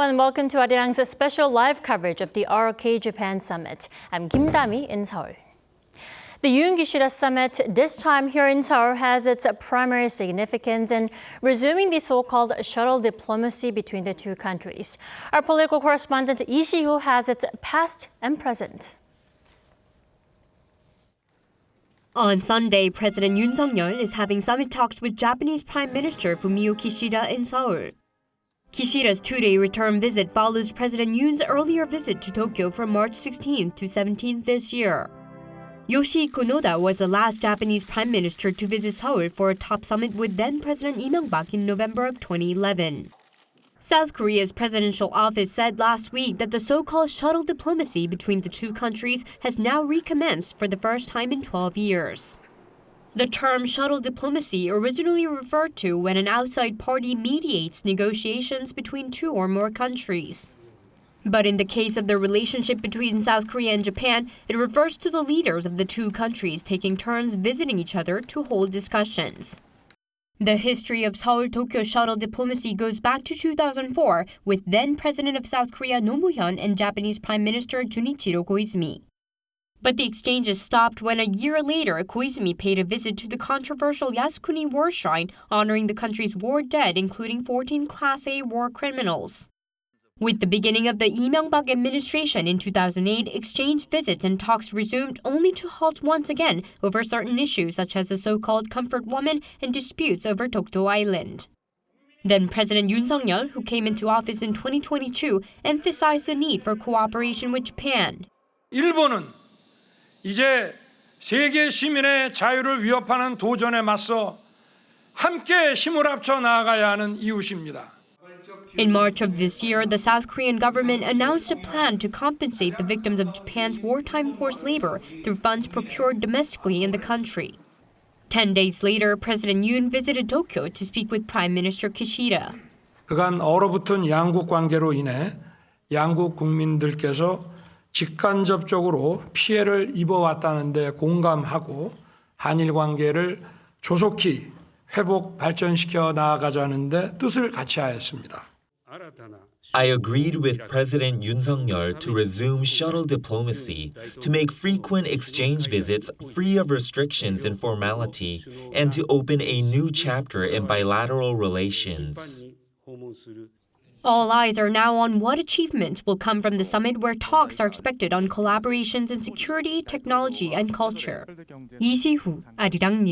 everyone. Welcome to Arirang's special live coverage of the ROK-Japan summit. I'm Kim Dami in Seoul. The Yoon-Kishida summit, this time here in Seoul, has its primary significance in resuming the so-called shuttle diplomacy between the two countries. Our political correspondent Lee Si-hoo has its past and present. On Sunday, President Yoon Suk-yeol is having summit talks with Japanese Prime Minister Fumio Kishida in Seoul. Kishida's two-day return visit follows President Yoon's earlier visit to Tokyo from March 16th to 17th this year. Yoshihiko Noda was the last Japanese Prime Minister to visit Seoul for a top summit with then-President Lee Myung-bak in November of 2011. South Korea's presidential office said last week that the so-called shuttle diplomacy between the two countries has now recommenced for the first time in 12 years. The term shuttle diplomacy originally referred to when an outside party mediates negotiations between two or more countries. But in the case of the relationship between South Korea and Japan, it refers to the leaders of the two countries taking turns visiting each other to hold discussions. The history of Seoul-Tokyo shuttle diplomacy goes back to 2004 with then-President of South Korea Roh Moo-hyun and Japanese Prime Minister Junichiro Koizumi. But the exchanges stopped when a year later, Koizumi paid a visit to the controversial Yasukuni War Shrine, honoring the country's war dead, including 14 Class A war criminals. With the beginning of the Lee Myung-bak administration in 2008, exchange visits and talks resumed only to halt once again over certain issues such as the so-called comfort woman and disputes over Dokdo Island. Then President Yoon Suk-yeol, who came into office in 2022, emphasized the need for cooperation with Japan. 일본은 이제 세계 시민의 자유를 위협하는 도전에 맞서 함께 힘을 합쳐 나아가야 하는 이웃입니다. In March of this year, the South Korean government announced a plan to compensate the victims of Japan's wartime forced labor through funds procured domestically in the country. 10 days later, President Yoon visited Tokyo to speak with Prime Minister Kishida. 그간 얼어붙은 양국 관계로 인해 양국 국민들께서 직간접적으로 피해를 입어왔다는 데 공감하고 한일 관계를 조속히 회복 발전시켜 나아가자는 데 뜻을 같이 하였습니다. I agreed with President Yoon Suk-yeol to resume shuttle diplomacy, to make frequent exchange visits free of restrictions and formality, and to open a new chapter in bilateral relations. All eyes are now on what achievements will come from the summit, where talks are expected on collaborations in security, technology, and culture. Lee Si-hoo, Arirang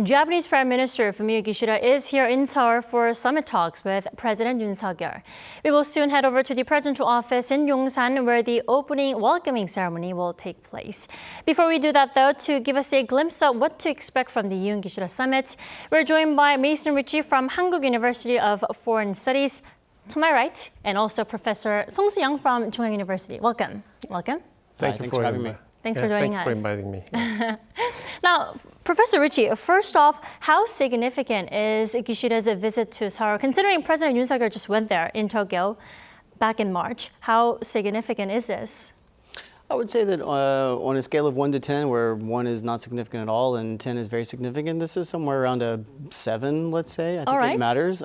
Japanese Prime Minister Fumio Kishida is here in Seoul for summit talks with President Yoon Suk-yeol. We will soon head over to the presidential office in Yongsan, where the opening welcoming ceremony will take place. Before we do that, though, to give us a glimpse of what to expect from the Yoon-Kishida summit, we're joined by Mason Ritchie from Hankuk University of Foreign Studies, to my right, and also Professor Song Soo-young from Chung-Ang University. Welcome. Welcome. Thanks for having me. Thanks for joining us. Thanks for inviting me. Now, Professor Ritchie, first off, how significant is Kishida's visit to Seoul? Considering President Yoon Suk-yeol just went there in Tokyo back in March, how significant is this? I would say that on a scale of 1 to 10, where 1 is not significant at all and 10 is very significant, this is somewhere around a 7, let's say. I think it matters.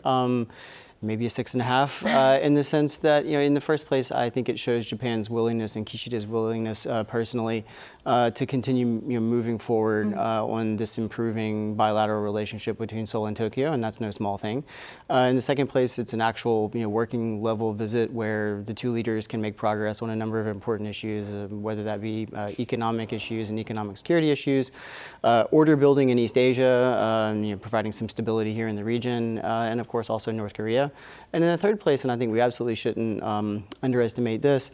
Maybe a 6.5 in the sense that, in the first place, I think it shows Japan's willingness and Kishida's willingness personally to continue moving forward on this improving bilateral relationship between Seoul and Tokyo, and that's no small thing. In the second place, it's an actual working level visit where the two leaders can make progress on a number of important issues, whether that be economic issues and economic security issues, order building in East Asia, providing some stability here in the region, and of course also North Korea. And in the third place, and I think we absolutely shouldn't underestimate this,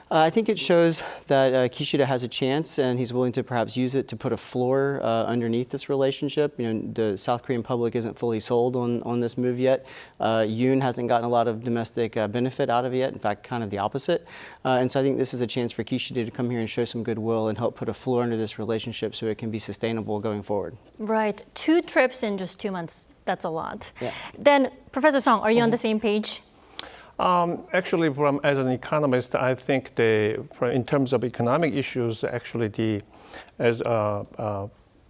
I think it shows that Kishida has a chance, and he's willing to perhaps use it to put a floor underneath this relationship. The South Korean public isn't fully sold on this move yet. Yoon hasn't gotten a lot of domestic benefit out of it yet, in fact, kind of the opposite. And so I think this is a chance for Kishida to come here and show some goodwill and help put a floor under this relationship so it can be sustainable going forward. Right. 2 trips in just 2 months. That's a lot. Yeah. Then, Professor Song, are you on the same page? Actually, as an economist, I think in terms of economic issues, actually as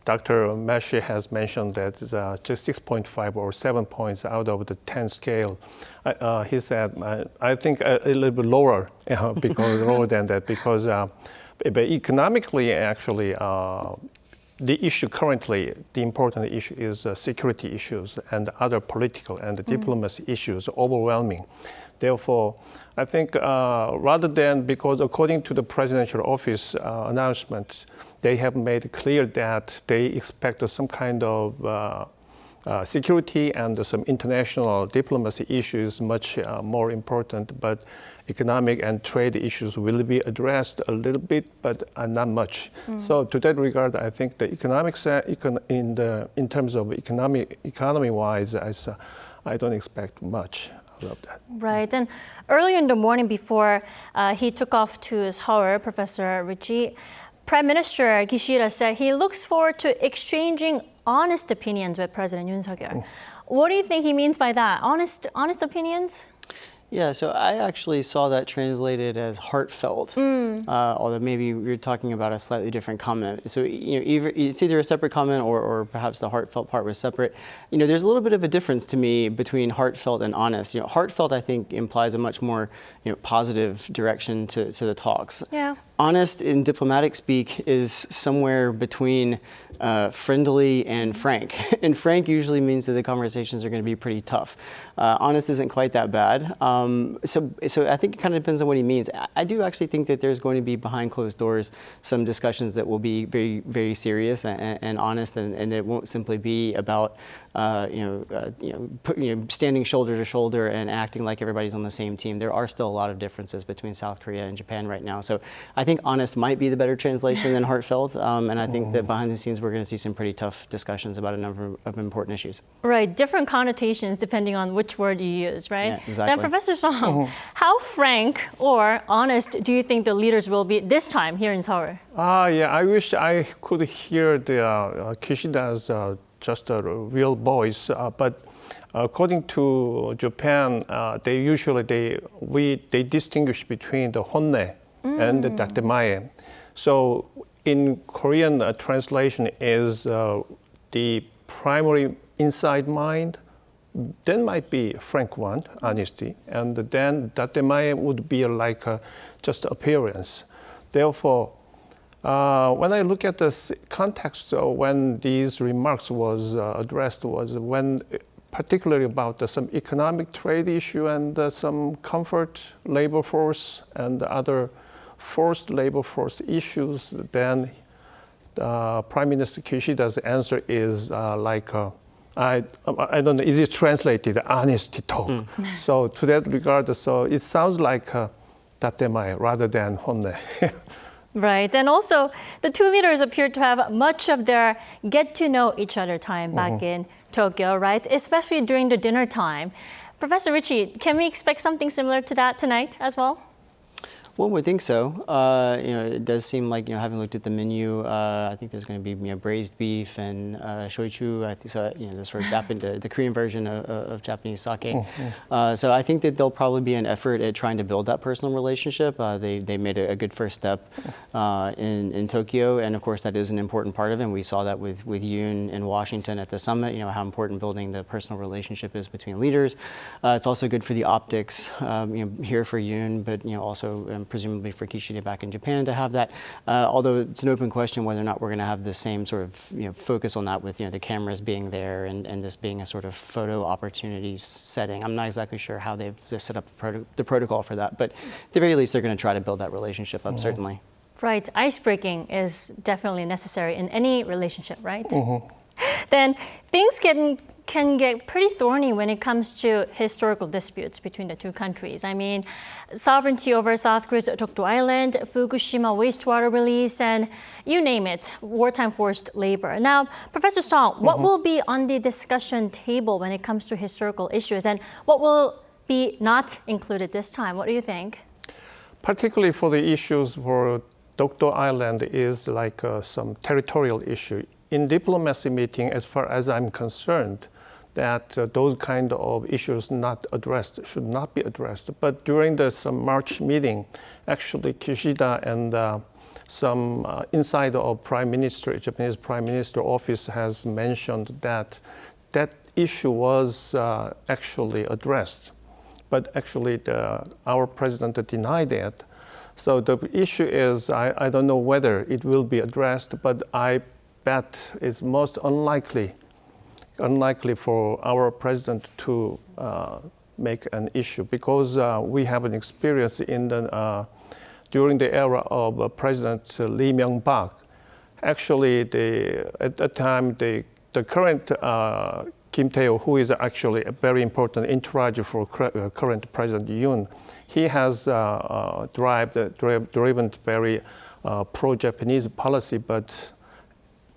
Dr. Meshi has mentioned that it's just 6.5 or 7 points out of the 10 scale. He said, I think a little bit lower, because lower than that, because but economically, actually, the issue currently, the important issue is security issues and other political and diplomacy issues overwhelming. Therefore, I think rather than, because according to the presidential office announcement, they have made clear that they expect some kind of security and some international diplomacy issues much more important, but economic and trade issues will be addressed a little bit, but not much. So to that regard, I think the economics in terms of economy-wise, I don't expect much of that. Right, and early in the morning before he took off to Seoul, Professor Richie, Prime Minister Kishida said he looks forward to exchanging honest opinions with President Yoon Suk-yeol. What do you think he means by that? Honest opinions? Yeah, so I actually saw that translated as heartfelt, although maybe you're talking about a slightly different comment. So it's either a separate comment or perhaps the heartfelt part was separate. There's a little bit of a difference to me between heartfelt and honest. Heartfelt, I think, implies a much more positive direction to the talks. Yeah. Honest in diplomatic speak is somewhere between friendly and frank. And frank usually means that the conversations are going to be pretty tough. Honest isn't quite that bad. So I think it kind of depends on what he means. I do actually think that there's going to be behind closed doors some discussions that will be very, very serious and honest, and it won't simply be about standing shoulder to shoulder and acting like everybody's on the same team. There are still a lot of differences between South Korea and Japan right now. So I think honest might be the better translation than heartfelt. And I think that behind the scenes, we're going to see some pretty tough discussions about a number of important issues. Right, different connotations depending on which word you use, right? Yeah, exactly. Then Professor Song, how frank or honest do you think the leaders will be this time here in Seoul? Yeah, I wish I could hear the Kishida's just a real voice, but according to Japan, they usually they distinguish between the honne and the datemae. So in Korean, translation is the primary inside mind. Then might be frank one, honesty, and then datemae would be like just appearance. Therefore, when I look at the context when these remarks was addressed was when particularly about some economic trade issue and some comfort labor force and other forced labor force issues, then Prime Minister Kishida's answer is I don't know, it is translated honesty talk. So to that regard, so it sounds like datemae rather than honne. Right, and also the two leaders appear to have much of their get to know each other time back in Tokyo, right? Especially during the dinner time. Professor Richie, can we expect something similar to that tonight as well? One would think so. It does seem like, having looked at the menu, I think there's going to be braised beef and shoichu. I think so. The sort of the Korean version of Japanese sake. So I think that there'll probably be an effort at trying to build that personal relationship. They made a good first step in Tokyo, and of course that is an important part of it. And we saw that with Yoon in Washington at the summit. How important building the personal relationship is between leaders. It's also good for the optics here for Yoon, but also. Presumably for Kishida back in Japan to have that, although it's an open question whether or not we're going to have the same sort of focus on that with the cameras being there and this being a sort of photo opportunity setting. I'm not exactly sure how they've set up the protocol for that, but at the very least they're going to try to build that relationship up, certainly. Right, ice breaking is definitely necessary in any relationship, right? Then things can get pretty thorny when it comes to historical disputes between the two countries. I mean, sovereignty over South Korea's Dokdo Island, Fukushima wastewater release, and you name it, wartime forced labor. Now, Professor Song, what will be on the discussion table when it comes to historical issues, and what will be not included this time? What do you think? Particularly for the issues for Dokdo Island is like some territorial issue. In diplomacy meeting, as far as I'm concerned, that those kind of issues should not be addressed. But during some March meeting, actually Kishida and some insider of Japanese Prime Minister office has mentioned that that issue was actually addressed, but actually our president denied it. So the issue is, I don't know whether it will be addressed, but I bet it's most unlikely for our president to make an issue, because we have an experience in during the era of President Lee Myung-bak. Actually, at that time, the current Kim Tae-ho, who is actually a very important entourage for current President Yoon, he has driven very pro-Japanese policy, but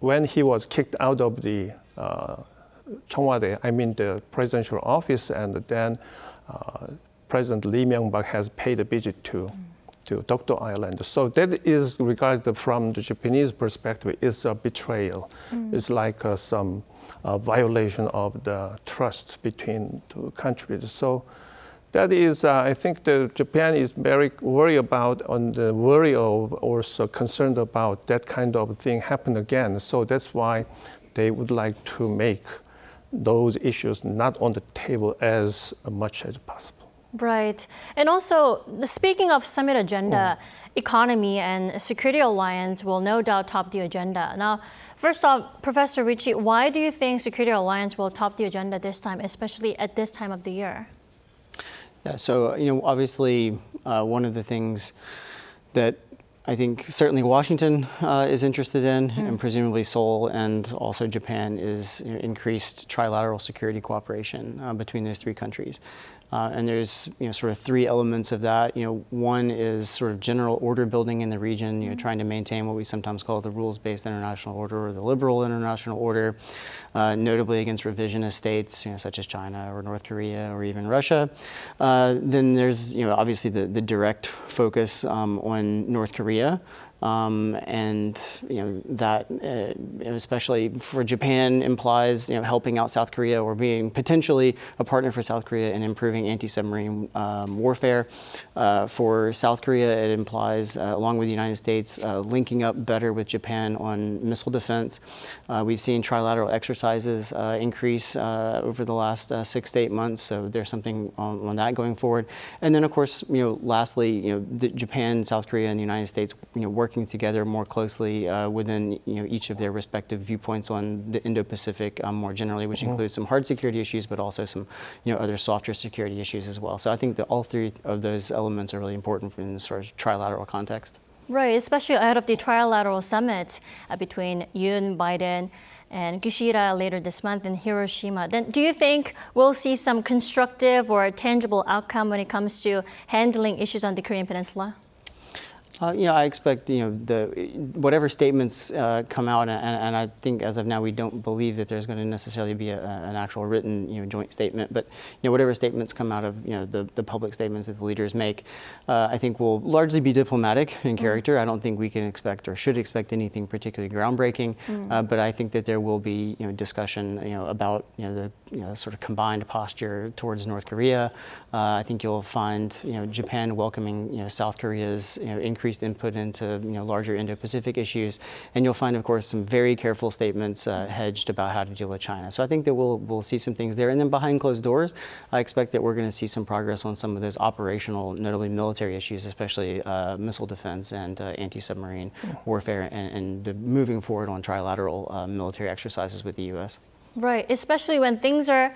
when he was kicked out of the 청와대, I mean the presidential office, and then President Lee Myung-bak has paid a visit to Dokdo Island. So that is regarded from the Japanese perspective is a betrayal. It's like some violation of the trust between two countries. So that is, I think that Japan is very worried about, also concerned about that kind of thing happen again. So that's why they would like to make those issues not on the table as much as possible. Right. And also, speaking of summit agenda, economy and security alliance will no doubt top the agenda. Now, first off, Professor Ricci, why do you think security alliance will top the agenda this time, especially at this time of the year? Yeah, so, obviously, one of the things that I think certainly Washington is interested in, and presumably Seoul and also Japan, is increased trilateral security cooperation between those three countries. And there's sort of three elements of that. One is sort of general order building in the region, trying to maintain what we sometimes call the rules-based international order or the liberal international order, notably against revisionist states, such as China or North Korea or even Russia. Then there's obviously the direct focus on North Korea. And that especially for Japan implies helping out South Korea or being potentially a partner for South Korea in improving anti-submarine warfare. For South Korea, it implies, along with the United States, linking up better with Japan on missile defense. We've seen trilateral exercises increase over the last 6 to 8 months, so there's something on that going forward. And then, of course, lastly, Japan, South Korea, and the United States, working together more closely within each of their respective viewpoints on the Indo-Pacific more generally, which includes some hard security issues, but also some other softer security issues as well. So I think that all three of those elements are really important in this sort of trilateral context. Right, especially ahead of the trilateral summit between Yoon, Biden, and Kishida later this month in Hiroshima. Then do you think we'll see some constructive or tangible outcome when it comes to handling issues on the Korean Peninsula? I expect whatever statements come out, and I think as of now we don't believe that there's going to necessarily be an actual written joint statement. But whatever statements come out of the public statements that the leaders make, I think will largely be diplomatic in character. I don't think we can expect or should expect anything particularly groundbreaking. But I think that there will be discussion about the sort of combined posture towards North Korea. I think you'll find Japan welcoming South Korea's increased input into larger Indo-Pacific issues, and you'll find, of course, some very careful statements hedged about how to deal with China. So I think that we'll see some things there, and then behind closed doors, I expect that we're going to see some progress on some of those operational, notably military issues, especially missile defense and anti-submarine warfare, and moving forward on trilateral military exercises with the U.S. Right, especially when things are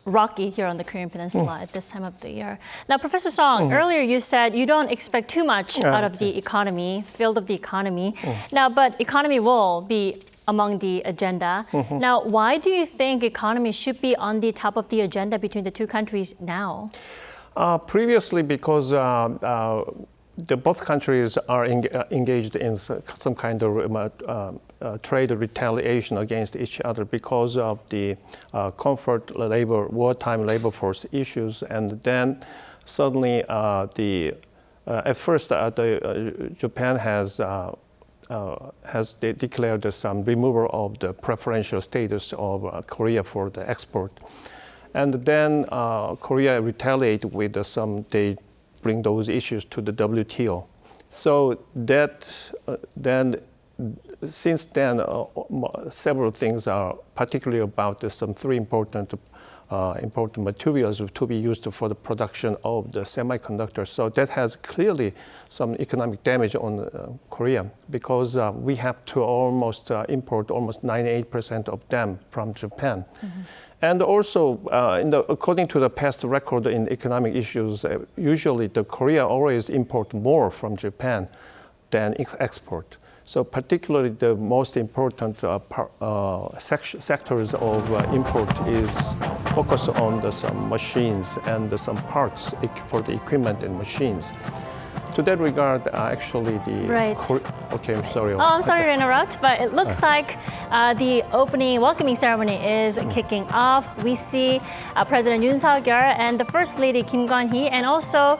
rocky here on the Korean Peninsula at this time of the year. Now, Professor Song, earlier you said you don't expect too much out of the economy, field of the economy. Now, but economy will be among the agenda. Now, why do you think economy should be on the top of the agenda between the two countries now? Previously, because both countries are engaged in some kind of trade retaliation against each other because of the wartime labor force issues, and then suddenly at first Japan has declared some removal of the preferential status of Korea for the export, and then Korea retaliated with they bring those issues to the WTO. So that then, since then, several things are particularly about some three important materials to be used for the production of the semiconductors. So that has clearly some economic damage on Korea, because we have to import almost 98% of them from Japan. Mm-hmm. And also, according to the past record in economic issues, usually the Korea always import more from Japan than export. So particularly the most important sectors of import is focus on some machines and some parts for the equipment and machines. To that regard, actually the... Right. Okay, I'm sorry. Oh, I'm sorry to interrupt, but it looks like the opening welcoming ceremony is kicking off. We see President Yoon Suk-yeol and the First Lady Kim Gon-hee, and also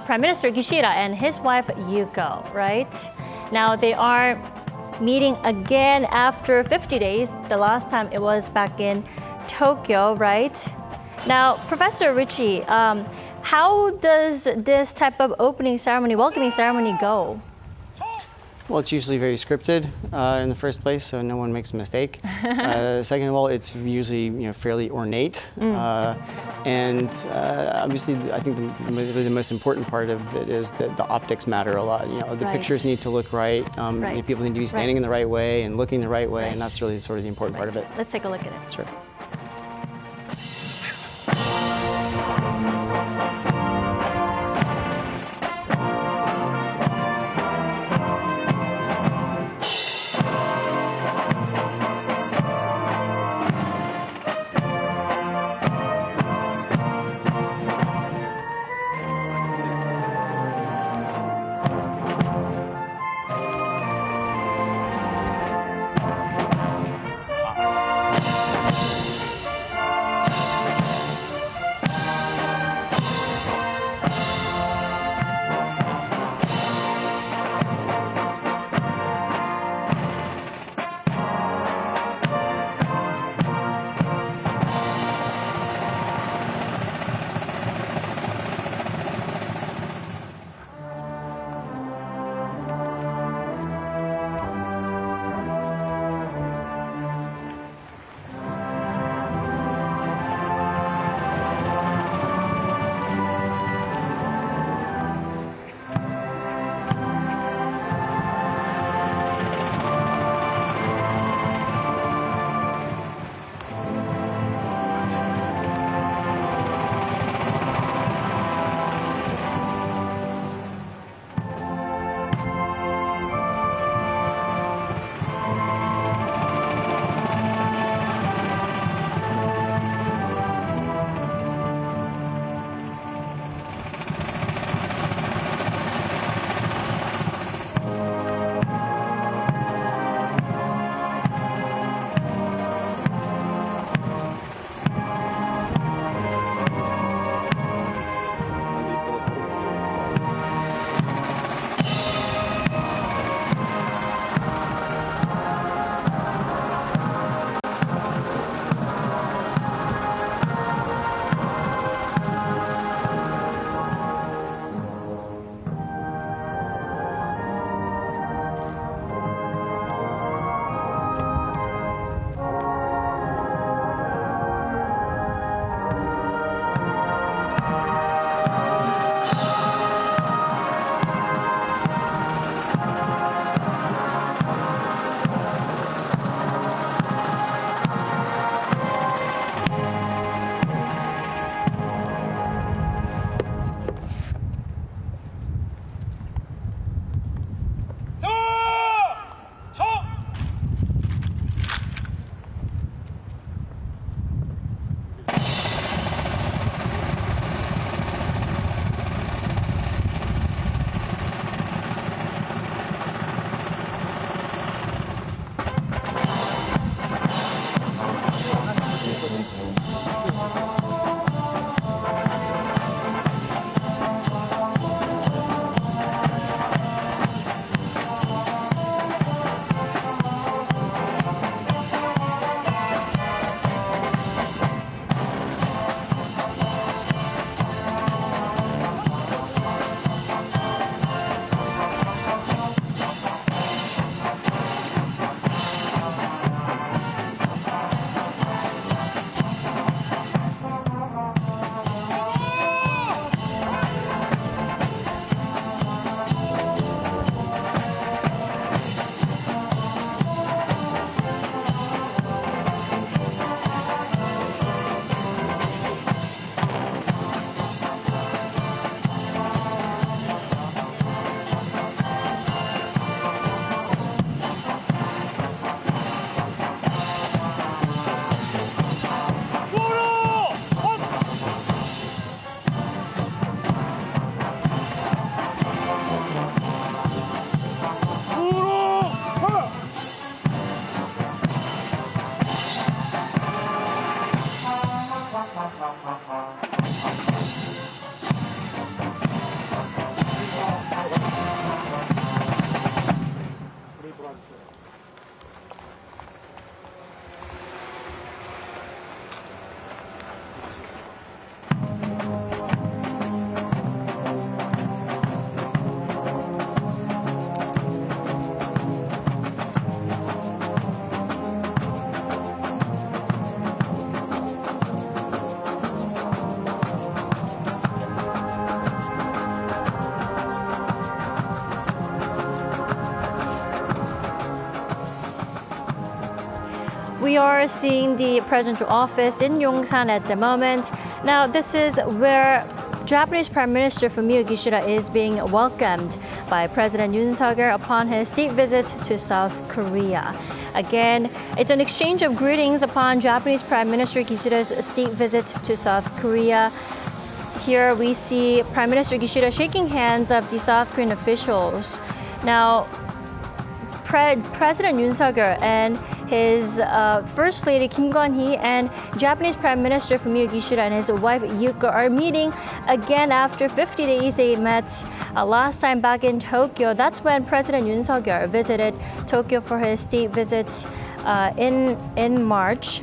Prime Minister Kishida and his wife Yuko, right? Now they are meeting again after 50 days. The last time it was back in Tokyo, right? Now, Professor Richie, how does this type of opening ceremony, welcoming ceremony go? Well, it's usually very scripted in the first place, so no one makes a mistake. Second of all, it's usually fairly ornate, and obviously, I think the most important part of it is that the optics matter a lot. The pictures need to look right. People need to be standing in the right way and looking the right way, and that's really sort of the important part of it. Let's take a look at it. Sure. we are seeing the presidential office in Yongsan at the moment. Now, this is where Japanese Prime Minister Fumio Kishida is being welcomed by President Yoon Suk-yeol upon his state visit to South Korea. Again, it's an exchange of greetings upon Japanese Prime Minister Kishida's state visit to South Korea. Here we see Prime Minister Kishida shaking hands of the South Korean officials. Now, President Yoon Suk-yeol and his First Lady Kim Gon-hee and Japanese Prime Minister Fumio Kishida and his wife Yuko are meeting again after 50 days. They met last time back in Tokyo. That's when President Yoon Suk-yeol visited Tokyo for his state visit in March.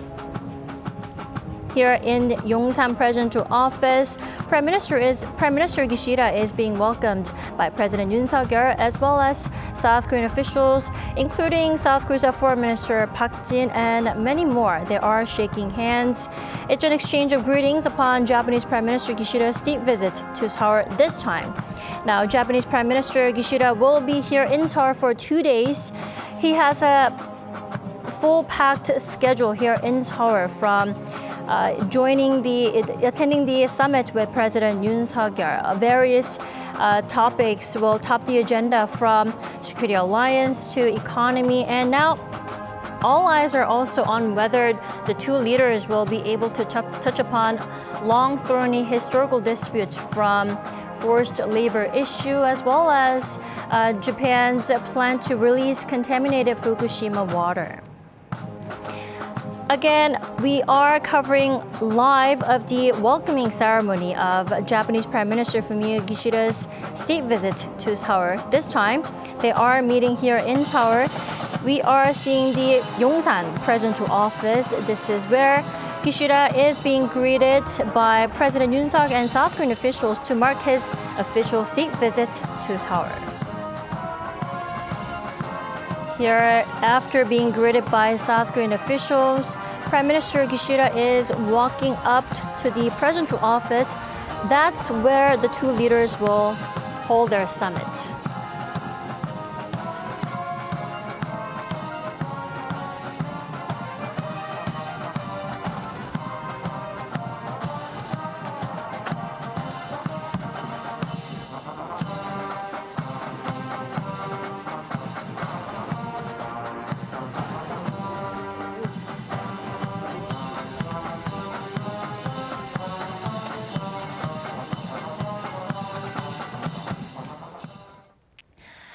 Here in Yongsan Presidential Office, Prime Minister Kishida is being welcomed by President Yoon Suk-yeol as well as South Korean officials, including South Korea's Foreign Minister Park Jin and many more. They are shaking hands. It's an exchange of greetings upon Japanese Prime Minister Kishida's state visit to Seoul this time. Now, Japanese Prime Minister Kishida will be here in Seoul for 2 days. He has a full packed schedule here in Seoul from attending the summit with President Yoon Suk-yeol. Various topics will top the agenda from security alliance to economy, and now all eyes are also on whether the two leaders will be able to touch upon long, thorny historical disputes from forced labor issue as well as Japan's plan to release contaminated Fukushima water. Again, we are covering live of the welcoming ceremony of Japanese Prime Minister Fumio Kishida's state visit to Seoul. This time, they are meeting here in Seoul. We are seeing the Yongsan Presidential Office. This is where Kishida is being greeted by President Yoon Suk and South Korean officials to mark his official state visit to Seoul. Here, after being greeted by South Korean officials, Prime Minister Kishida is walking up to the presidential office. That's where the two leaders will hold their summit.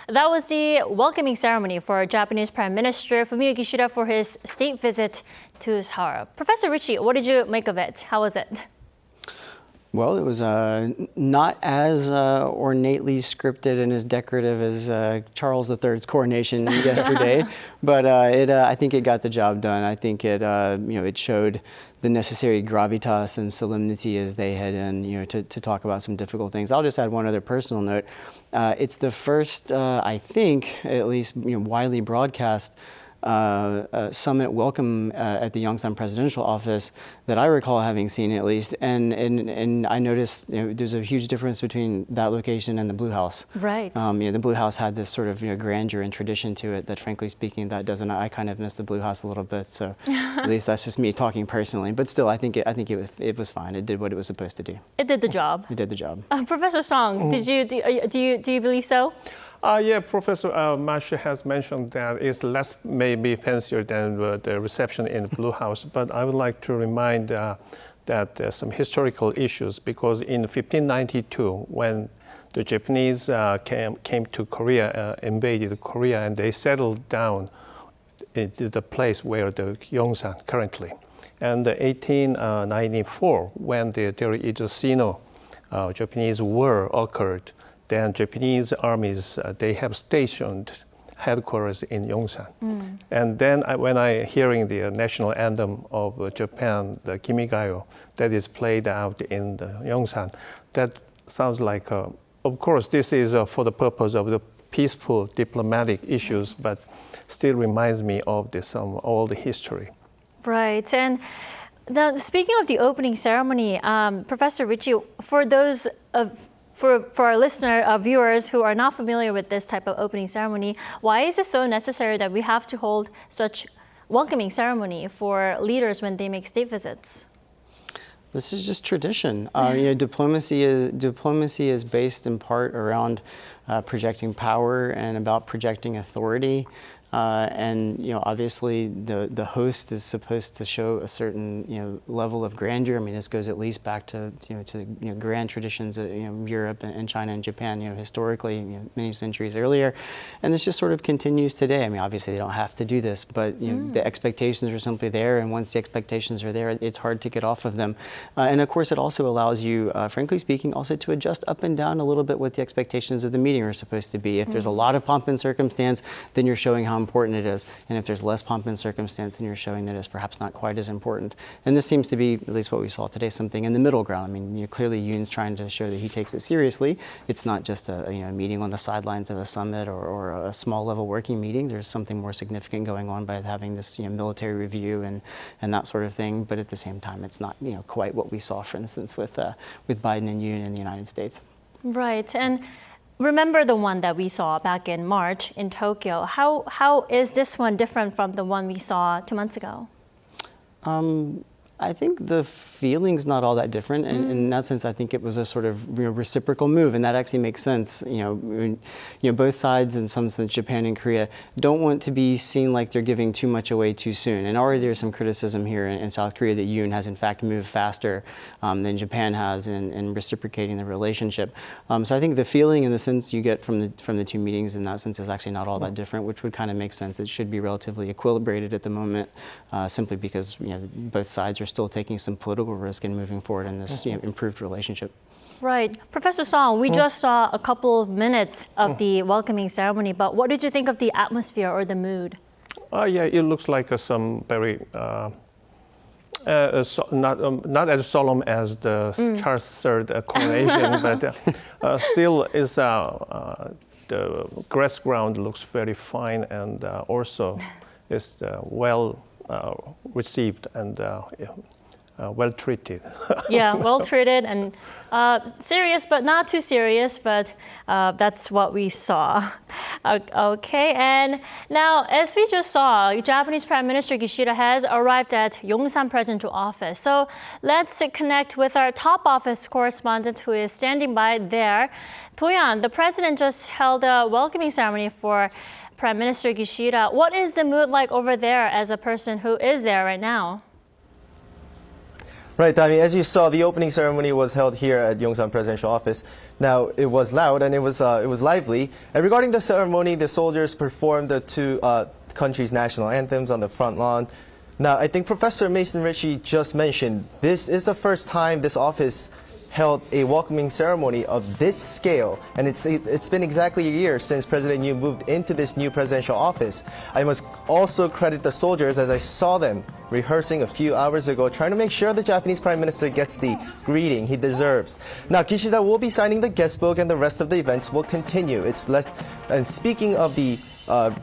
That was the welcoming ceremony for Japanese Prime Minister Fumio Kishida for his state visit to Seoul. Professor Richie, what did you make of it? How was it? Well, it was not as ornately scripted and as decorative as Charles III's coronation yesterday, but I think it got the job done. I think it showed the necessary gravitas and solemnity as they head in, to talk about some difficult things. I'll just add one other personal note. It's the first, I think, at least widely broadcast summit welcome at the Yongsan Presidential Office that I recall having seen, at least, and I noticed there's a huge difference between that location and the Blue House. Right. The Blue House had this sort of grandeur and tradition to it that, frankly speaking, that doesn't. I kind of miss the Blue House a little bit. So at least that's just me talking personally. But still, I think it was fine. It did what it was supposed to do. It did the job. It did the job. Professor Song, do you believe so? Yeah, Professor Masha has mentioned that it's less maybe fancier than the reception in the Blue House, but I would like to remind that there's some historical issues, because in 1592, when the Japanese came to Korea, invaded Korea, and they settled down into the place where the Yongsan currently. And 1894, when the Sino Japanese war occurred, then Japanese armies, they have stationed headquarters in Yongsan. And then when I hearing the national anthem of Japan, the Kimigayo, that is played out in the Yongsan, that sounds like, of course, this is for the purpose of the peaceful diplomatic issues, but still reminds me of all the history. Right. And speaking of the opening ceremony, Professor Richie, for those for our viewers who are not familiar with this type of opening ceremony, why is it so necessary that we have to hold such welcoming ceremony for leaders when they make state visits? This is just tradition. Diplomacy is based in part around projecting power and about projecting authority. Obviously the host is supposed to show a certain level of grandeur. I mean, this goes at least back to the grand traditions of Europe and China and Japan historically many centuries earlier, and this just sort of continues today. I mean, obviously they don't have to do this, but the expectations are simply there, and once the expectations are there, it's hard to get off of them. And of course, it also allows you, frankly speaking, also to adjust up and down a little bit what the expectations of the meeting are supposed to be. If there's a lot of pomp and circumstance, then you're showing how important it is. And if there's less pomp and circumstance, then you're showing that it's perhaps not quite as important. And this seems to be, at least what we saw today, something in the middle ground. I mean, clearly Yoon's trying to show that he takes it seriously. It's not just a meeting on the sidelines of a summit or a small level working meeting. There's something more significant going on by having this military review and that sort of thing. But at the same time, it's not quite what we saw, for instance, with Biden and Yoon in the United States. Right. And remember the one that we saw back in March in Tokyo. How is this one different from the one we saw 2 months ago? I think the feeling's not all that different, and in that sense, I think it was a sort of reciprocal move, and that actually makes sense. Both sides, in some sense, Japan and Korea, don't want to be seen like they're giving too much away too soon. And already there's some criticism here in South Korea that Yoon has in fact moved faster than Japan has in reciprocating the relationship. So I think the feeling and the sense you get from the two meetings in that sense is actually not all that different, which would kind of make sense. It should be relatively equilibrated at the moment, simply because both sides are still taking some political risk in moving forward in this improved relationship. Right. Professor Song, we just saw a couple of minutes of the welcoming ceremony, but what did you think of the atmosphere or the mood? Yeah, it looks like some very, not as solemn as the Charles III coronation, but still is the grass ground looks very fine, and also is well received and well treated. Yeah, well treated and serious, but not too serious, but that's what we saw. Okay, and now as we just saw, Japanese Prime Minister Kishida has arrived at Yongsan Presidential Office. So let's connect with our top office correspondent who is standing by there. Doyan, the president just held a welcoming ceremony for Prime Minister Kishida. What is the mood like over there as a person who is there right now? Right, I mean, as you saw, the opening ceremony was held here at Yongsan Presidential Office. Now, it was loud and it was lively. And regarding the ceremony, the soldiers performed the two countries' national anthems on the front lawn. Now, I think Professor Mason Ritchie just mentioned this is the first time this office held a welcoming ceremony of this scale, and it's been exactly a year since President Yoon moved into this new presidential office. I must also credit the soldiers as I saw them rehearsing a few hours ago, trying to make sure the Japanese Prime Minister gets the greeting he deserves. Now, Kishida will be signing the guest book, and the rest of the events will continue. And speaking of the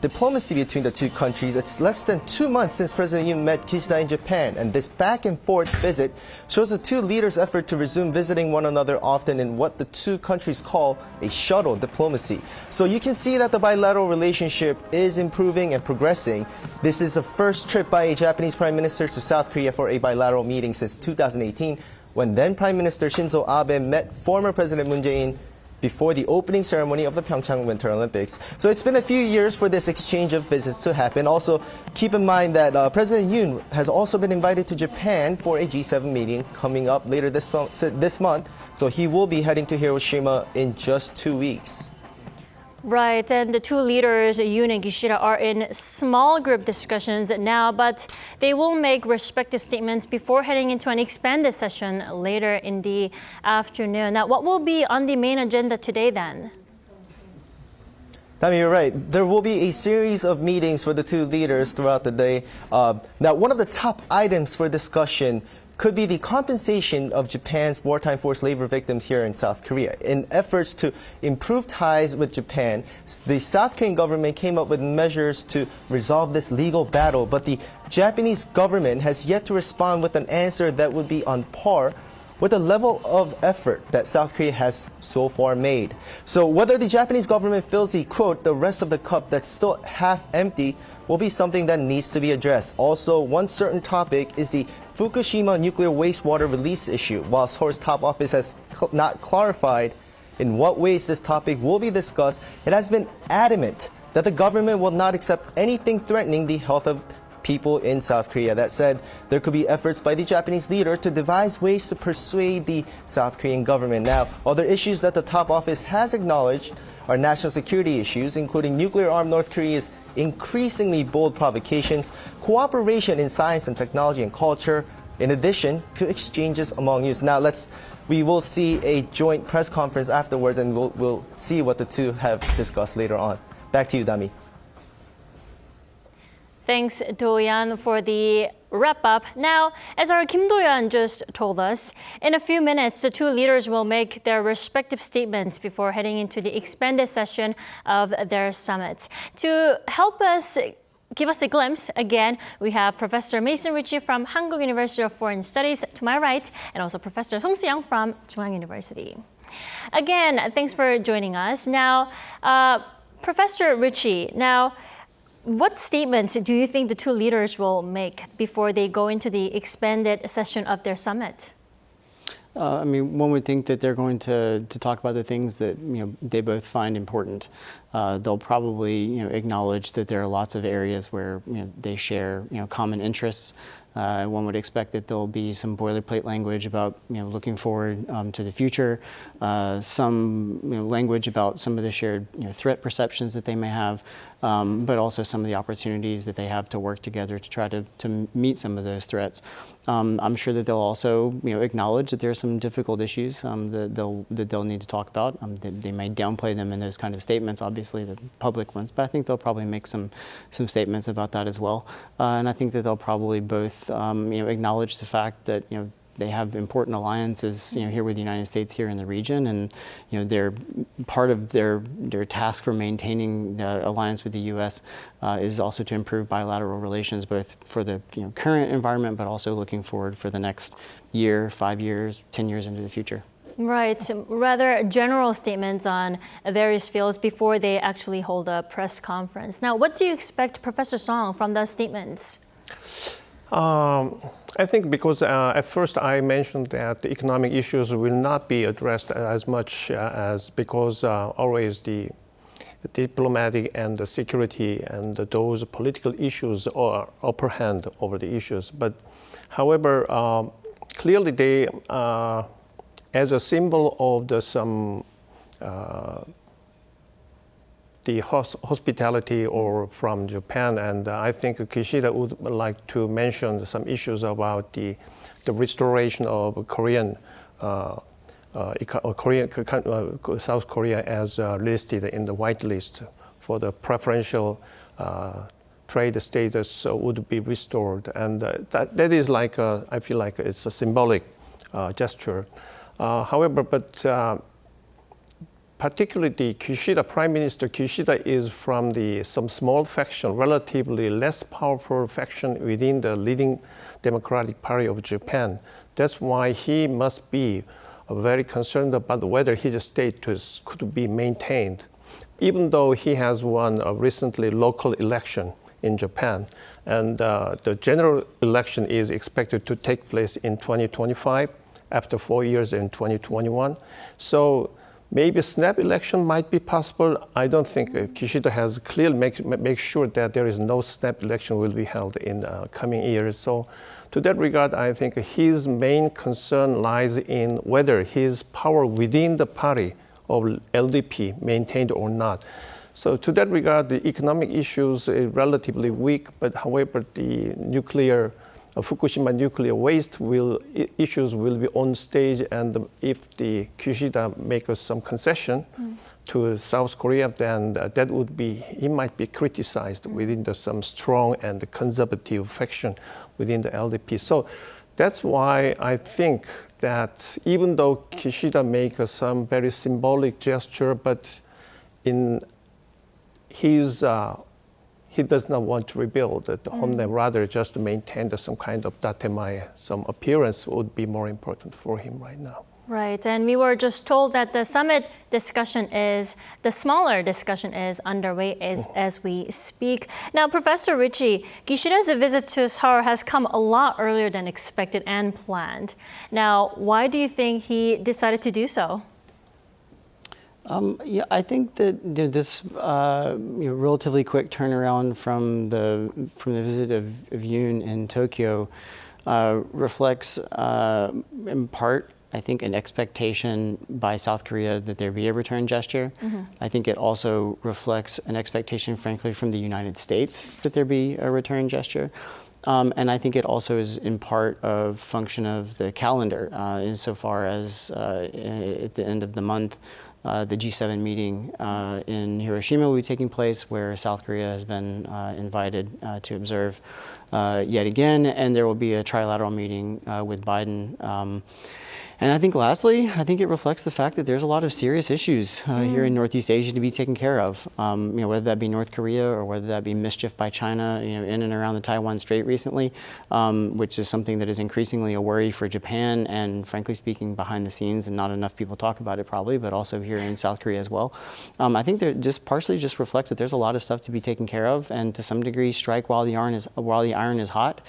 diplomacy between the two countries, it's less than 2 months since President Yoon met Kishida in Japan, and this back and forth visit shows the two leaders' effort to resume visiting one another often in what the two countries call a shuttle diplomacy. So you can see that the bilateral relationship is improving and progressing. This is the first trip by a Japanese Prime Minister to South Korea for a bilateral meeting since 2018, when then Prime Minister Shinzo Abe met former President Moon Jae-in before the opening ceremony of the Pyeongchang Winter Olympics. So it's been a few years for this exchange of visits to happen. Also, keep in mind that President Yoon has also been invited to Japan for a G7 meeting coming up later this month. So he will be heading to Hiroshima in just 2 weeks. Right, and the two leaders, Yoon and Kishida, are in small group discussions now, but they will make respective statements before heading into an expanded session later in the afternoon. Now, what will be on the main agenda today then? Tammy, you're right. There will be a series of meetings for the two leaders throughout the day. Now, one of the top items for discussion could be the compensation of Japan's wartime forced labor victims here in South Korea. In efforts to improve ties with Japan, the South Korean government came up with measures to resolve this legal battle, but the Japanese government has yet to respond with an answer that would be on par with the level of effort that South Korea has so far made. So whether the Japanese government fills the, quote, the rest of the cup that's still half empty will be something that needs to be addressed. Also, one certain topic is the Fukushima nuclear wastewater release issue. While Seoul's top office has not clarified in what ways this topic will be discussed, it has been adamant that the government will not accept anything threatening the health of people in South Korea. That said, there could be efforts by the Japanese leader to devise ways to persuade the South Korean government. Now, other issues that the top office has acknowledged are national security issues, including nuclear-armed North Korea's increasingly bold provocations, cooperation in science and technology and culture, in addition to exchanges among youths. Now, we will see a joint press conference afterwards, and we'll see what the two have discussed later on. Back to you, Dami. Thanks, Do-yeon, for the wrap-up. Now, as our Kim Do-yeon just told us, in a few minutes, the two leaders will make their respective statements before heading into the expanded session of their summit. To help us give us a glimpse, again, we have Professor Mason Ritchie from Hankuk University of Foreign Studies to my right, and also Professor Song Soo-young from Jungwang University. Again, thanks for joining us. Now, Professor Ritchie, what statements do you think the two leaders will make before they go into the expanded session of their summit? One would think that they're going to talk about the things that they both find important. They'll probably acknowledge that there are lots of areas where they share common interests. One would expect that there'll be some boilerplate language about looking forward to the future, some language about some of the shared threat perceptions that they may have, but also some of the opportunities that they have to work together to try to meet some of those threats. I'm sure that they'll also acknowledge that there are some difficult issues that they'll need to talk about. They may downplay them in those kind of statements, obviously the public ones, but I think they'll probably make some statements about that as well. And I think that they'll probably both acknowledge the fact that they have important alliances here with the United States here in the region, and they're part of their task for maintaining the alliance with the U.S. Is also to improve bilateral relations, both for the current environment, but also looking forward for the next year, 5 years, 10 years into the future. Right, rather general statements on various fields before they actually hold a press conference. Now, what do you expect, Professor Song, from those statements? I think because at first I mentioned that the economic issues will not be addressed as much as because always the diplomatic and the security and those political issues are upper hand over the issues. But however, clearly they, as a symbol of the hospitality or from Japan, and I think Kishida would like to mention some issues about the restoration of South Korea as listed in the white list for the preferential trade status would be restored, and that is like I feel like it's a symbolic gesture. However, particularly the Kishida, Prime Minister Kishida is from some small faction, relatively less powerful faction within the leading Democratic Party of Japan. That's why he must be very concerned about whether his status could be maintained, even though he has won a recently local election in Japan. And the general election is expected to take place in 2025, after 4 years in 2021. So maybe a snap election might be possible. I don't think Kishida has clearly make sure that there is no snap election will be held in coming years. So to that regard, I think his main concern lies in whether his power within the party of LDP maintained or not. So to that regard, the economic issues are relatively weak, but however, the Fukushima nuclear waste issues will be on stage, and if the Kishida makes some concession to South Korea, then that would be, he might be criticized within some strong and conservative faction within the LDP. So that's why I think that even though Kishida makes some very symbolic gesture, but in his he does not want to rebuild the homeland, rather just maintain some kind of datemae, some appearance would be more important for him right now. Right, and we were just told that the summit discussion the smaller discussion is underway as we speak. Now, Professor Richie, Kishida's visit to Seoul has come a lot earlier than expected and planned. Now, why do you think he decided to do so? Yeah, I think that this relatively quick turnaround from the visit of Yoon in Tokyo reflects, in part, I think, an expectation by South Korea that there be a return gesture. I think it also reflects an expectation, frankly, from the United States that there be a return gesture. And I think it also is in part a function of the calendar, insofar as at the end of the month, the G7 meeting in Hiroshima will be taking place, where South Korea has been invited to observe yet again, and there will be a trilateral meeting with Biden. And I think lastly, I think it reflects the fact that there's a lot of serious issues here in Northeast Asia to be taken care of. Whether that be North Korea or whether that be mischief by China, in and around the Taiwan Strait recently, which is something that is increasingly a worry for Japan, and frankly speaking, behind the scenes, and not enough people talk about it probably, but also here in South Korea as well. I think that just partially just reflects that there's a lot of stuff to be taken care of, and to some degree strike while the iron is hot.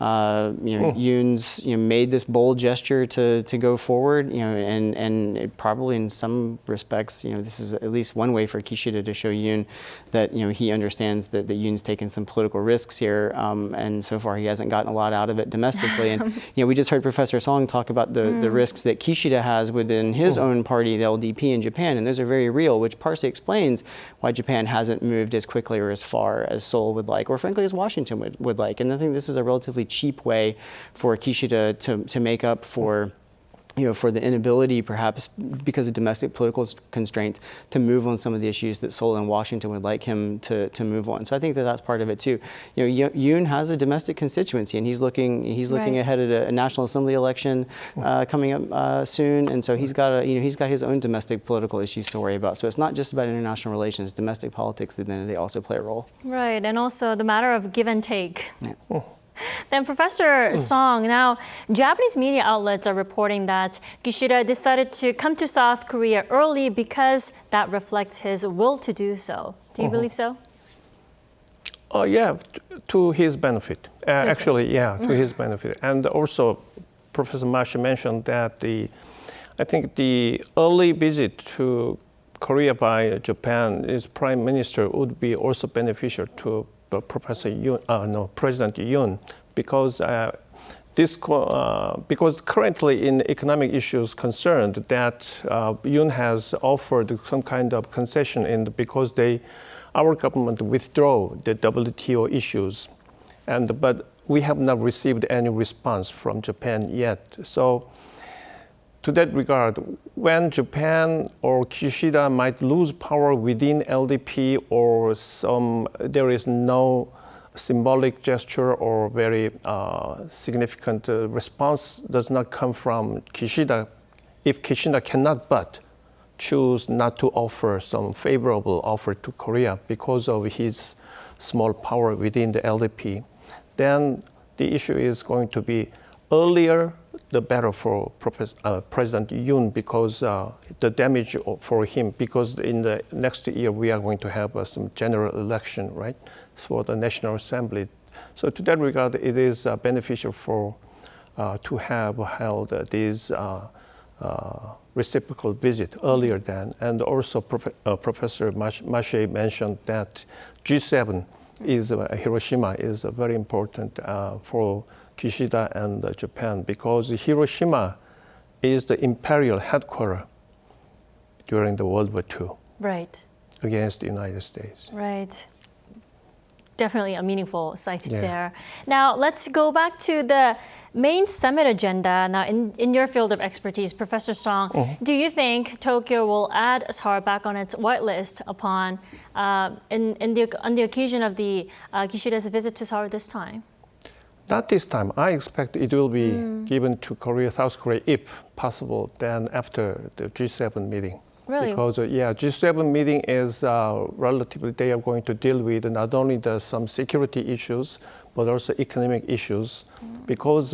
Yoon's made this bold gesture to go forward, and it probably in some respects, this is at least one way for Kishida to show Yoon that he understands that Yoon's taken some political risks here, and so far he hasn't gotten a lot out of it domestically. And we just heard Professor Song talk about the risks that Kishida has within his own party, the LDP in Japan, and those are very real, which partially explains why Japan hasn't moved as quickly or as far as Seoul would like, or frankly as Washington would like. And I think this is a relatively cheap way for Kishida to make up for the inability, perhaps because of domestic political constraints, to move on some of the issues that Seoul and Washington would like him to move on. So I think that that's part of it too. Yoon has a domestic constituency, and he's looking ahead at a National Assembly election coming up soon, and so he's got his own domestic political issues to worry about. So it's not just about international relations, domestic politics. Then they also play a role. Right, and also the matter of give and take. Yeah. Then Professor Song, now Japanese media outlets are reporting that Kishida decided to come to South Korea early because that reflects his will to do so. Do you believe so? Yeah, to his benefit. To his benefit. And also, Professor Mashi mentioned that I think the early visit to Korea by Japan's Prime Minister would be also beneficial to President Yoon, because because currently in economic issues concerned, that Yoon has offered some kind of concession because our government withdraw the WTO issues, but we have not received any response from Japan yet. So to that regard, when Japan or Kishida might lose power within LDP, or there is no symbolic gesture or very significant response does not come from Kishida, if Kishida cannot but choose not to offer some favorable offer to Korea because of his small power within the LDP, then the issue is going to be earlier the better for President Yoon, because the damage for him, because in the next year we are going to have some general election, right, for the National Assembly. So to that regard, it is beneficial to have held this reciprocal visit earlier than, and also Professor Mashi mentioned that G7 Hiroshima is very important for Kishida and Japan, because Hiroshima is the imperial headquarters during the World War II. Right. Against the United States. Right. Definitely a meaningful site there. Now, let's go back to the main summit agenda. Now, in your field of expertise, Professor Song, do you think Tokyo will add Seoul back on its whitelist upon on the occasion of the Kishida's visit to Seoul this time? Not this time. I expect it will be given to South Korea, if possible, then after the G7 meeting. Really? Because G7 meeting is relatively, they are going to deal with not only some security issues, but also economic issues. Because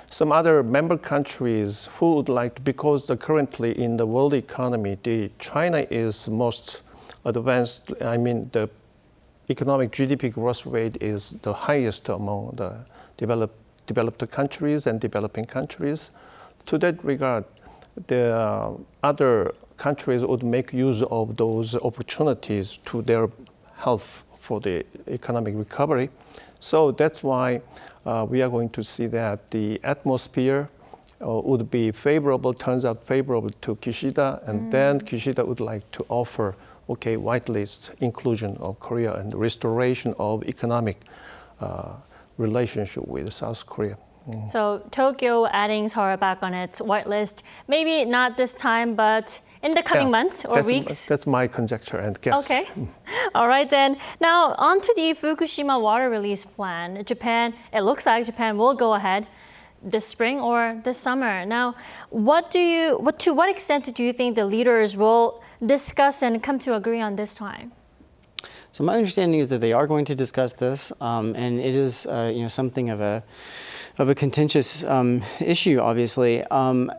some other member countries who would like to, because currently in the world economy, China is most advanced. I mean, the economic GDP growth rate is the highest among the developed countries and developing countries. To that regard, the other countries would make use of those opportunities to their help for the economic recovery. So that's why we are going to see that the atmosphere would be favorable, turns out favorable to Kishida, and then Kishida would like to offer, whitelist inclusion of Korea and restoration of economic relationship with South Korea. So Tokyo adding Seoul back on its whitelist, maybe not this time, but in the coming months or weeks? That's my conjecture and guess. Okay. All right then. Now on to the Fukushima water release plan. Japan, it looks like Japan will go ahead this spring or this summer. Now, to what extent do you think the leaders will discuss and come to agree on this time? So my understanding is that they are going to discuss this, and it is something of a contentious issue, obviously. I'm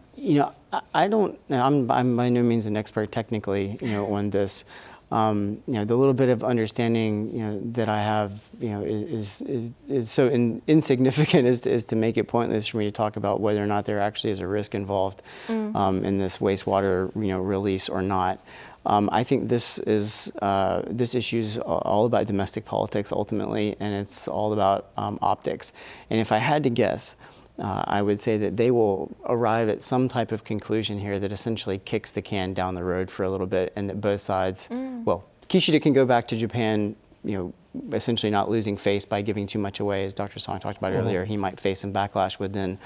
by no means an expert technically, on this. The little bit of understanding, that I have, is so insignificant as to make it pointless for me to talk about whether or not there actually is a risk involved in this wastewater, release or not. I think this issue is all about domestic politics ultimately, and it's all about optics. And if I had to guess, I would say that they will arrive at some type of conclusion here that essentially kicks the can down the road for a little bit, and that both sides, well, Kishida can go back to Japan, essentially not losing face by giving too much away, as Dr. Song talked about earlier. He might face some backlash within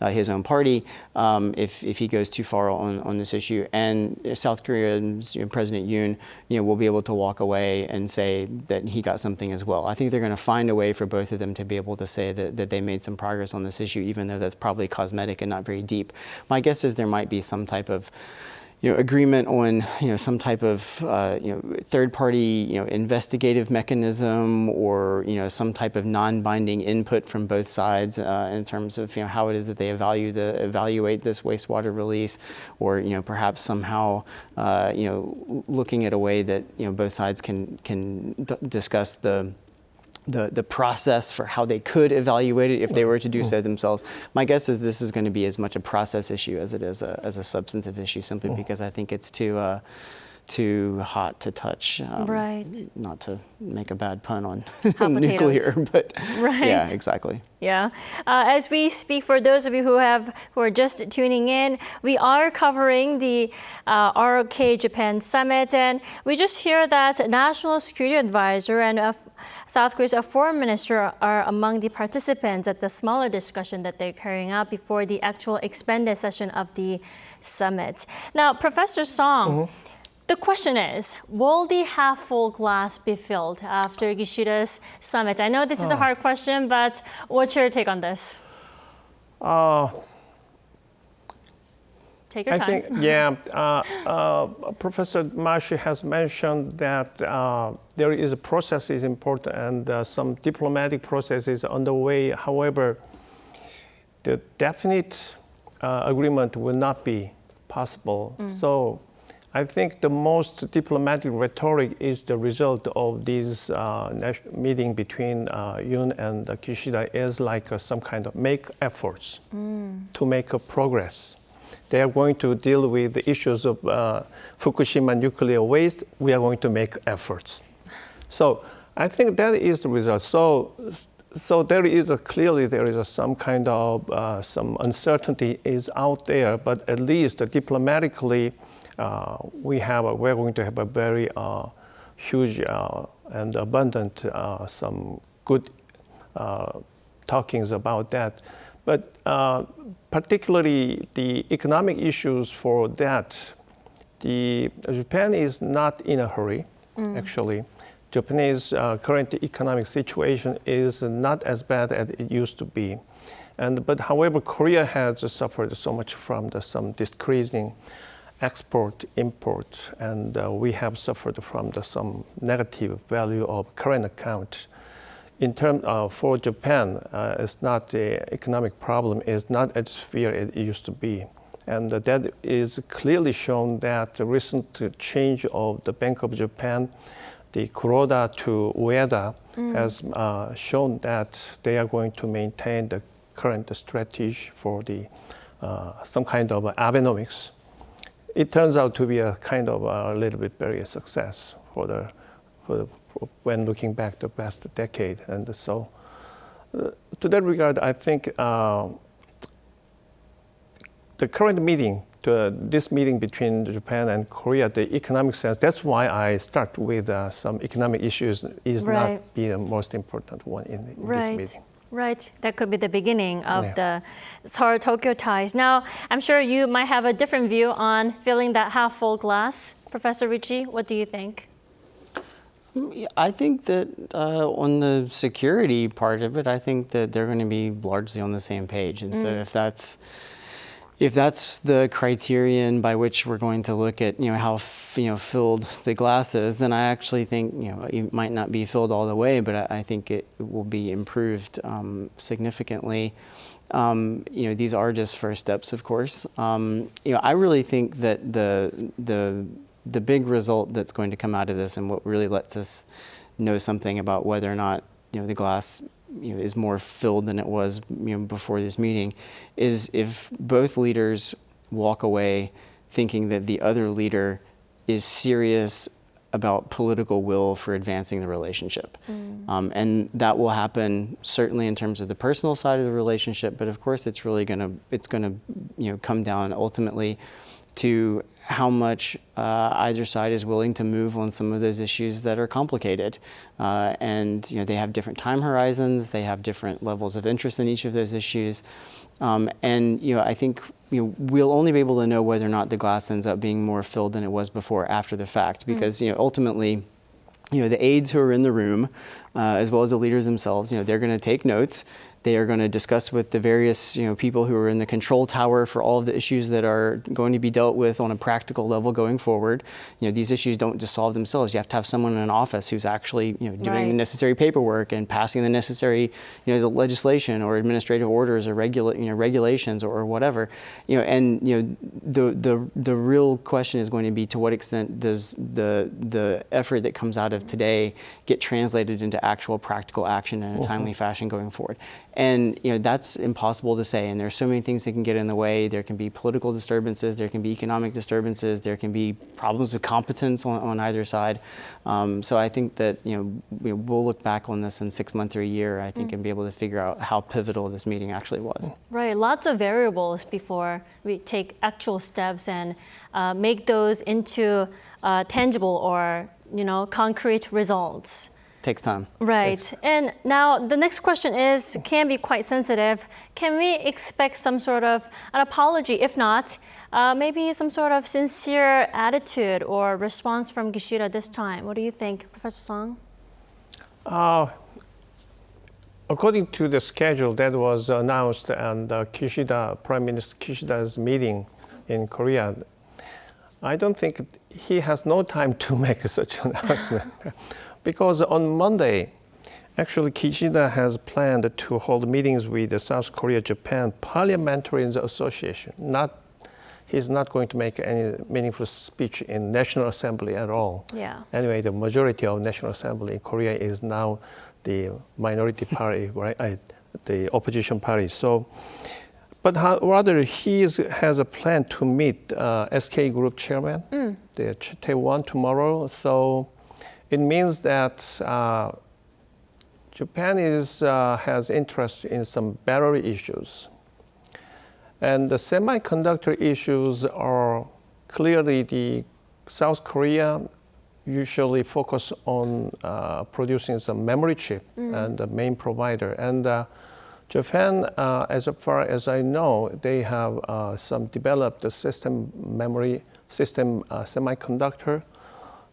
his own party if he goes too far on this issue. And South Korea's President Yoon, will be able to walk away and say that he got something as well. I think they're going to find a way for both of them to be able to say that they made some progress on this issue, even though that's probably cosmetic and not very deep. My guess is there might be some type of agreement on, some type of, third-party, investigative mechanism, or, some type of non-binding input from both sides in terms of, how it is that they evaluate this wastewater release, or, perhaps somehow, looking at a way that, both sides can discuss the process for how they could evaluate it if they were to do so themselves. My guess is this is going to be as much a process issue as it is as a substantive issue, simply because I think it's too hot to touch. Right. Not to make a bad pun on nuclear, but right. Yeah, exactly. Yeah. As we speak, for those of you who are just tuning in, we are covering the ROK-Japan summit, and we just hear that National Security Advisor and South Korea's Foreign Minister are among the participants at the smaller discussion that they're carrying out before the actual expanded session of the summit. Now, Professor Song, the question is, will the half-full glass be filled after Kishida's summit? I know this is a hard question, but what's your take on this? Take your time. I think, Professor Mashi has mentioned that there is a process is important, and some diplomatic process is underway. However, the definite agreement will not be possible. So I think the most diplomatic rhetoric is the result of this meeting between Yoon and Kishida is like some kind of make efforts to make a progress. They are going to deal with the issues of Fukushima nuclear waste. We are going to make efforts. So I think that is the result. So there is clearly some kind of some uncertainty is out there, but at least diplomatically, we're going to have a very huge and abundant some good talkings about that. But particularly the economic issues for that, Japan is not in a hurry, actually. Japanese current economic situation is not as bad as it used to be. But however, Korea has suffered so much from some decreasing export, import, and we have suffered from some negative value of current account. In terms for Japan, it's not the economic problem, it's not as severe as it used to be. And that is clearly shown that the recent change of the Bank of Japan, the Kuroda to Ueda, has shown that they are going to maintain the current strategy for the some kind of Abenomics. It turns out to be a kind of a little bit very success for when looking back the past decade. And so to that regard, I think the current meeting, this meeting between Japan and Korea, the economic sense, that's why I start with some economic issues is not the most important one in this meeting. Right, that could be the beginning of the Seoul-Tokyo ties. Now, I'm sure you might have a different view on filling that half-full glass. Professor Ricci, what do you think? I think that on the security part of it, I think that they're going to be largely on the same page. And so if that's the criterion by which we're going to look at, how filled the glass is, then I actually think, it might not be filled all the way, but I think it will be improved significantly. These are just first steps, of course. I really think that the big result that's going to come out of this, and what really lets us know something about whether or not the glass is more filled than it was before this meeting, is if both leaders walk away thinking that the other leader is serious about political will for advancing the relationship. And that will happen certainly in terms of the personal side of the relationship, but of course it's really gonna come down ultimately to how much either side is willing to move on some of those issues that are complicated. And they have different time horizons, they have different levels of interest in each of those issues. And I think we'll only be able to know whether or not the glass ends up being more filled than it was before after the fact, because ultimately the aides who are in the room, as well as the leaders themselves, they're going to take notes. They are going to discuss with the various people who are in the control tower for all of the issues that are going to be dealt with on a practical level going forward. These issues don't just solve themselves. You have to have someone in an office who's actually doing the necessary paperwork and passing the necessary the legislation or administrative orders or regulations or whatever. The real question is going to be, to what extent does the effort that comes out of today get translated into actual practical action in a timely fashion going forward? And that's impossible to say, and there's so many things that can get in the way. There can be political disturbances, there can be economic disturbances, there can be problems with competence on either side. So I think that we'll look back on this in 6 months or a year, I think, and be able to figure out how pivotal this meeting actually was. Right, lots of variables before we take actual steps and make those into tangible or concrete results. Takes time. Right. And now the next question can be quite sensitive. Can we expect some sort of an apology? If not, maybe some sort of sincere attitude or response from Kishida this time? What do you think, Professor Song? According to the schedule that was announced and Prime Minister Kishida's meeting in Korea, I don't think he has no time to make such an announcement. Because on Monday, actually Kishida has planned to hold meetings with the South Korea-Japan Parliamentarians Association. He's not going to make any meaningful speech in National Assembly at all. Yeah. Anyway, the majority of National Assembly in Korea is now the minority party, right? The opposition party. So, but rather he has a plan to meet SK Group chairman, the Tae-won, tomorrow. So it means that Japan has interest in some battery issues. And the semiconductor issues are clearly the South Korea usually focus on producing some memory chip and the main provider. And Japan, as far as I know, they have some developed system memory system semiconductor.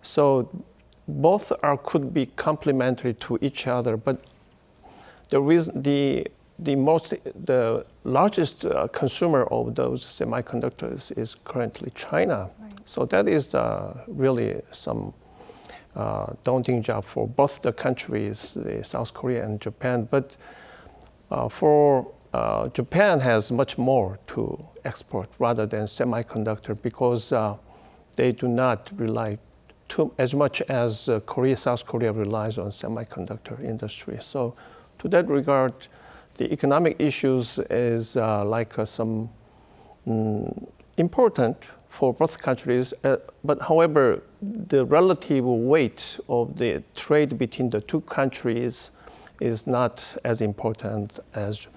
So both could be complementary to each other, but the the largest consumer of those semiconductors is currently China. Right. So that is really some daunting job for both the countries, South Korea and Japan. But for Japan has much more to export rather than semiconductor because they do not rely as much as South Korea relies on semiconductor industry. So to that regard, the economic issues is some important for both countries. But however, the relative weight of the trade between the two countries is not as important as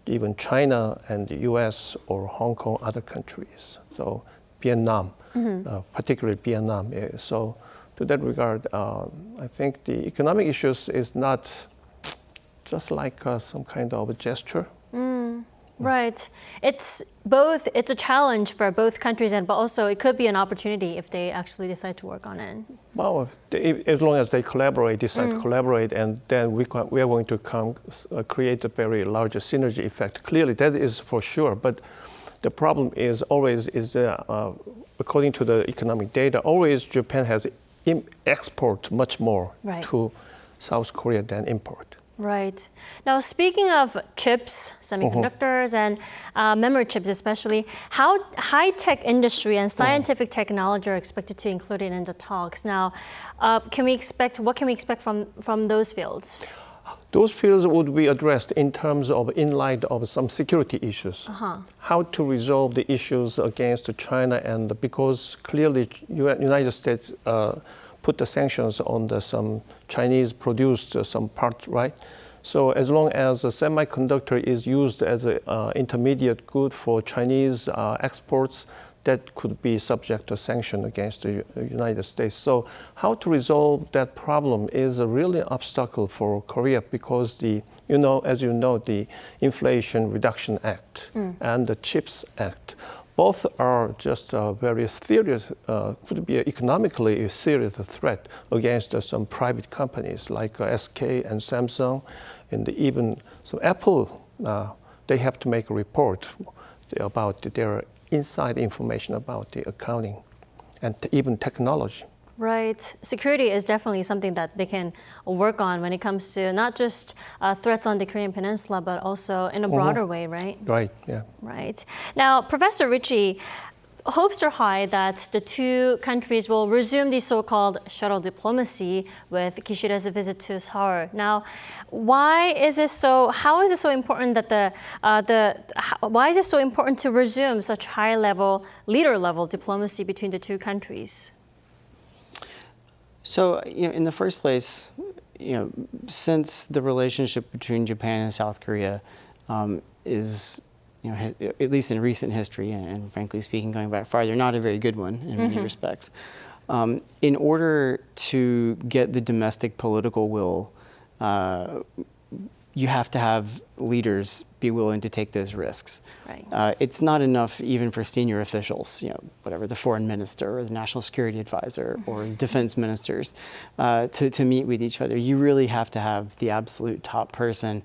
even China and the US or Hong Kong, other countries. So Vietnam, particularly Vietnam. So to that regard, I think the economic issues is not just like some kind of a gesture. Right. It's a challenge for both countries, but also it could be an opportunity if they actually decide to work on it. Well, as long as they decide to collaborate, and then we are going to create a very large synergy effect. Clearly, that is for sure. But the problem is always according to the economic data, always Japan has export much more to South Korea than import. Right. Now, speaking of chips, semiconductors, and memory chips especially, how high-tech industry and scientific technology are expected to include it in the talks? Now, what can we expect from those fields? Those fields would be addressed in terms of in light of some security issues. How to resolve the issues against China, and because clearly United States put the sanctions on some Chinese-produced some part, right? So as long as a semiconductor is used as an intermediate good for Chinese exports, that could be subject to sanction against the United States. So how to resolve that problem is a really obstacle for Korea because as you know, the Inflation Reduction Act and the CHIPS Act, both are just very serious, could be economically a serious threat against some private companies like SK and Samsung, and even some Apple. They have to make a report about their inside information about the accounting and even technology. Right. Security is definitely something that they can work on when it comes to not just threats on the Korean Peninsula, but also in a broader way, right? Right, yeah. Right. Now, Professor Ritchie, hopes are high that the two countries will resume the so-called shuttle diplomacy with Kishida's visit to Seoul. Now, why is it so? How is it so important that why is it so important to resume such high-level, leader-level diplomacy between the two countries? So, in the first place, since the relationship between Japan and South Korea is, at least in recent history, and frankly speaking, going back farther, not a very good one in many respects. In order to get the domestic political will, you have to have leaders be willing to take those risks. Right. It's not enough even for senior officials, whatever, the foreign minister or the national security advisor or defense ministers to meet with each other. You really have to have the absolute top person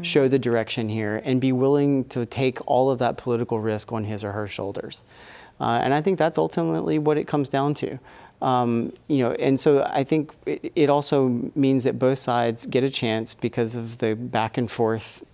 show the direction here and be willing to take all of that political risk on his or her shoulders. And I think that's ultimately what it comes down to. And so I think it also means that both sides get a chance because of the back and forth,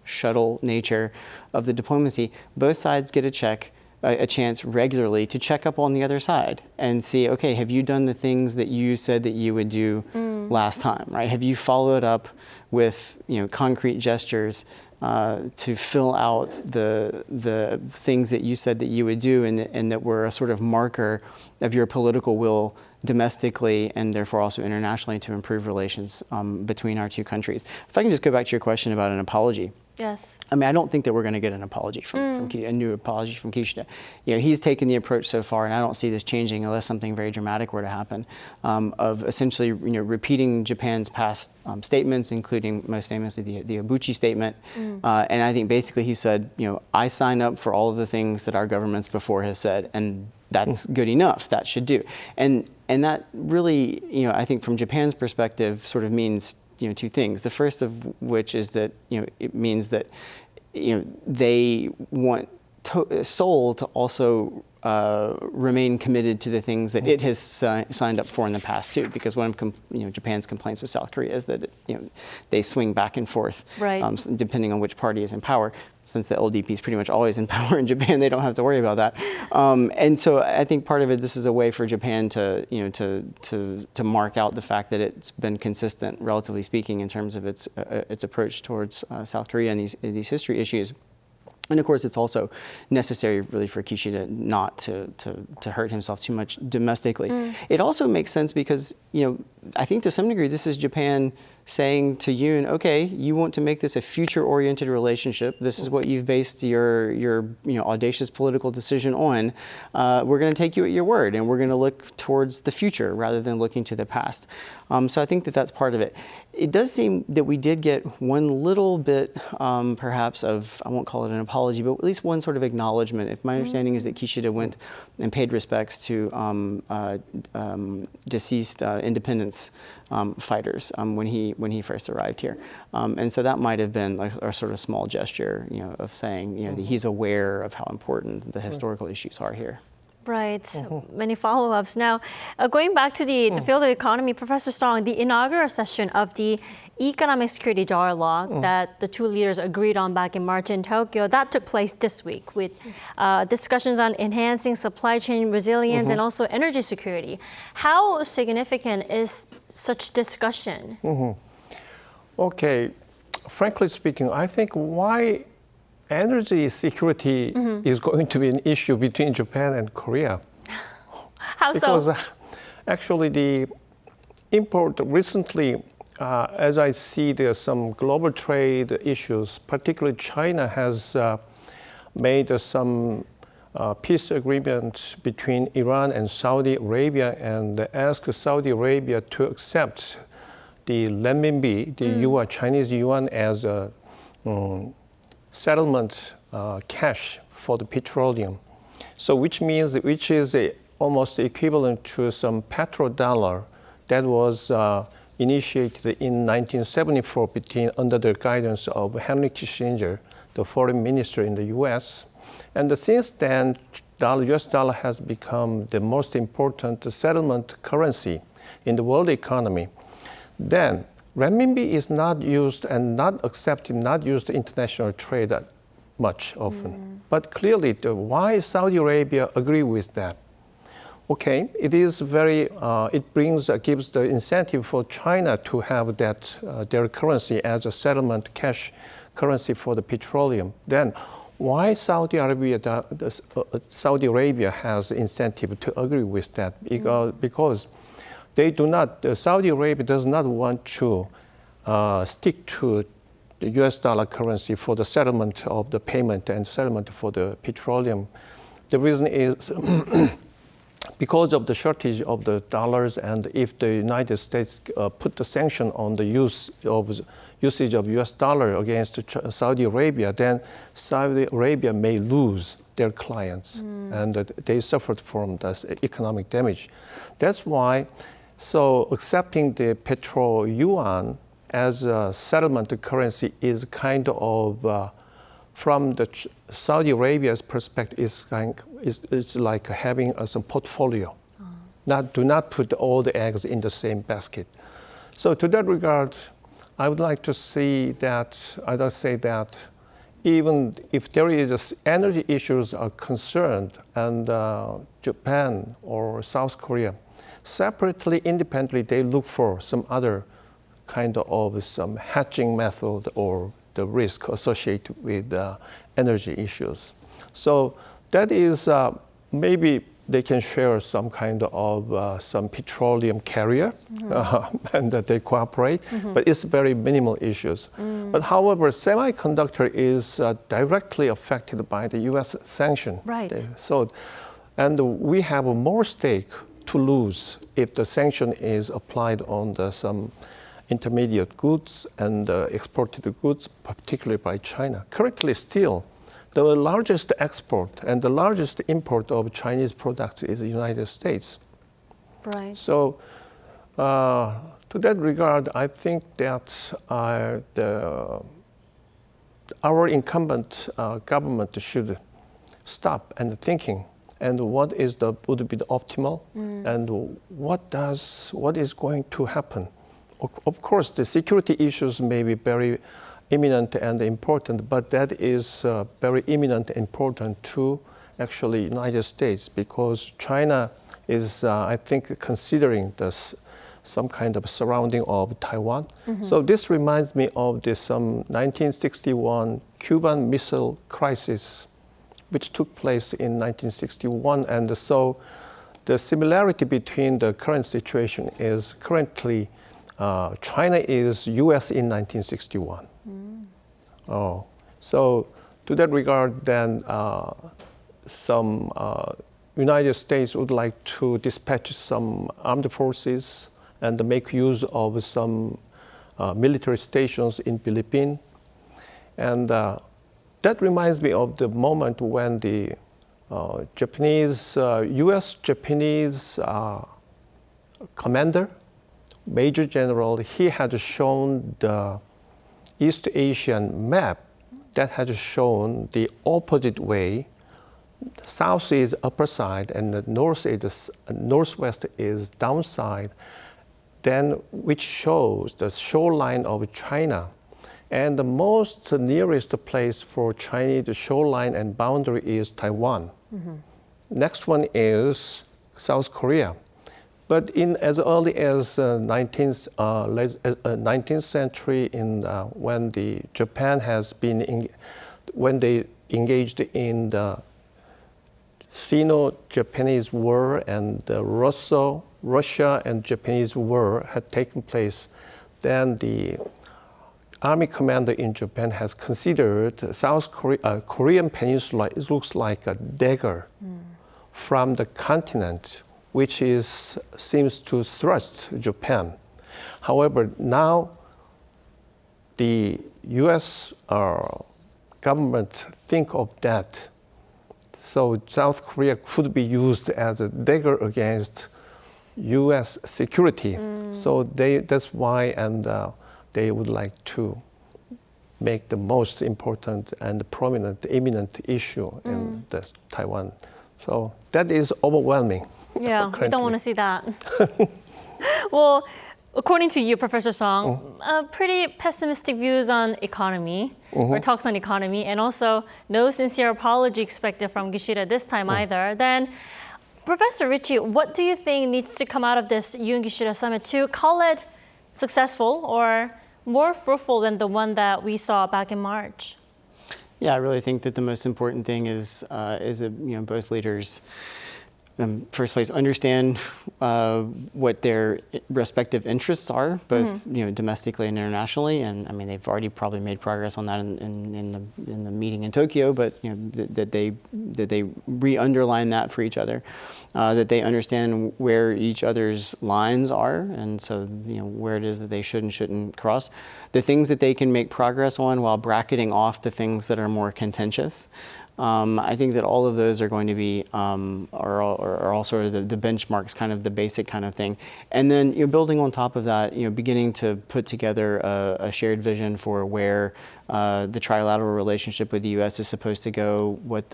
shuttle nature of the diplomacy. Both sides get a chance regularly to check up on the other side and see, okay, have you done the things that you said that you would do last time, right? Have you followed up with, concrete gestures to fill out the things that you said that you would do and that were a sort of marker of your political will domestically and therefore also internationally to improve relations between our two countries. If I can just go back to your question about an apology. Yes. I mean, I don't think that we're going to get an apology a new apology from Kishida. He's taken the approach so far, and I don't see this changing unless something very dramatic were to happen, of essentially, repeating Japan's past statements, including most famously the Obuchi statement. And I think basically he said, I sign up for all of the things that our governments before has said, and that's good enough. That should do. And that really, I think from Japan's perspective, sort of means two things. The first of which is that it means that they want Seoul to also remain committed to the things that it has signed up for in the past too, because one of Japan's complaints with South Korea is that they swing back and forth, depending on which party is in power. Since the LDP is pretty much always in power in Japan, they don't have to worry about that. And so I think part of it, this is a way for Japan to mark out the fact that it's been consistent, relatively speaking, in terms of its approach towards South Korea and these history issues. And of course, it's also necessary, really, for Kishida not to hurt himself too much domestically. It also makes sense because, I think to some degree, this is Japan saying to Yoon, okay, you want to make this a future-oriented relationship. This is what you've based your audacious political decision on. We're going to take you at your word, and we're going to look towards the future rather than looking to the past. So I think that that's part of it. It does seem that we did get one little bit, perhaps, of, I won't call it an apology, but at least one sort of acknowledgement. If my understanding is that Kishida went and paid respects to deceased independence fighters when he first arrived here, and so that might have been a sort of small gesture, of saying, that he's aware of how important the historical issues are here. Right. Many follow-ups. Now, going back to the field of economy, Professor Strong, the inaugural session of the economic security dialogue that the two leaders agreed on back in March in Tokyo, that took place this week with discussions on enhancing supply chain resilience and also energy security. How significant is such discussion? Okay. Frankly speaking, I think why energy security is going to be an issue between Japan and Korea. How so? Because actually the import recently, as I see, there's some global trade issues, particularly China has made some peace agreement between Iran and Saudi Arabia and asked Saudi Arabia to accept the renminbi, the yuan, Chinese yuan, as a settlement cash for the petroleum. So which is almost equivalent to some petrodollar that was initiated in 1974 under the guidance of Henry Kissinger, the foreign minister in the US. And since then, US dollar has become the most important settlement currency in the world economy. Then renminbi is not used and not accepted, not used in international trade that much often. But clearly, why Saudi Arabia agree with that? Okay, it is very, gives the incentive for China to have that, their currency as a settlement cash currency for the petroleum. Then why Saudi Arabia has incentive to agree with that? Because they do not, Saudi Arabia does not want to stick to the US dollar currency for the settlement of the payment and settlement for the petroleum. The reason is because of the shortage of the dollars, and if the United States put the sanction on the usage of US dollar against Saudi Arabia, then Saudi Arabia may lose their clients, and they suffered from this economic damage. That's why, so accepting the petro yuan as a settlement currency is kind of, from the Saudi Arabia's perspective, is like having some portfolio. Do not put all the eggs in the same basket. So to that regard, I would like to see that, I'd say that even if there is energy issues are concerned, and Japan or South Korea, separately, independently, they look for some other kind of some hedging method or the risk associated with energy issues. So that is maybe they can share some kind of some petroleum carrier and that they cooperate, but it's very minimal issues. But however, semiconductor is directly affected by the US sanction. Right. So, and we have more stake to lose if the sanction is applied on some intermediate goods and exported goods, particularly by China. Currently still, the largest export and the largest import of Chinese products is the United States. Right. So To that regard, I think that our incumbent government should stop and thinking, and what would be the optimal, and what is going to happen. Of course, the security issues may be very imminent and important, but that is very imminent and important to actually United States, because China is, I think, considering this some kind of surrounding of Taiwan. So this reminds me of the 1961 Cuban Missile Crisis, which took place in 1961. And so the similarity between the current situation is currently China is US in 1961. So to that regard, then some United States would like to dispatch some armed forces and make use of some military stations in Philippines. And that reminds me of the moment when the US-Japanese commander, Major General, he had shown the East Asian map that had shown the opposite way. South is upper side and the northwest is downside, then which shows the shoreline of China. And the most nearest place for Chinese shoreline and boundary is Taiwan. Next one is South Korea. But in as early as 19th century, when the Japan has been when they engaged in the Sino-Japanese War and the Russia and Japanese War had taken place, then the Army commander in Japan has considered Korean Peninsula. It looks like a dagger from the continent, which seems to thrust Japan. However, now the U.S. government think of that. So South Korea could be used as a dagger against U.S. security. So that's why, and they would like to make the most important and prominent, imminent issue in this Taiwan. So that is overwhelming. Yeah, we don't want to see that. Well, according to you, Professor Song, pretty pessimistic views on economy, or talks on economy, and also no sincere apology expected from Kishida this time either. Then, Professor Ritchie, what do you think needs to come out of this Yoon-Kishida summit to call it successful or more fruitful than the one that we saw back in March? Yeah, I really think that the most important thing is that both leaders, first place, understand what their respective interests are, both domestically and internationally. And I mean, they've already probably made progress on that in the meeting in Tokyo, but that they re-underline that for each other, that they understand where each other's lines are, and so where it is that they should and shouldn't cross, the things that they can make progress on while bracketing off the things that are more contentious. I think that all of those are going to be are all sort of the benchmarks, kind of the basic kind of thing. And then building on top of that, beginning to put together a shared vision for where the trilateral relationship with the U.S. is supposed to go, what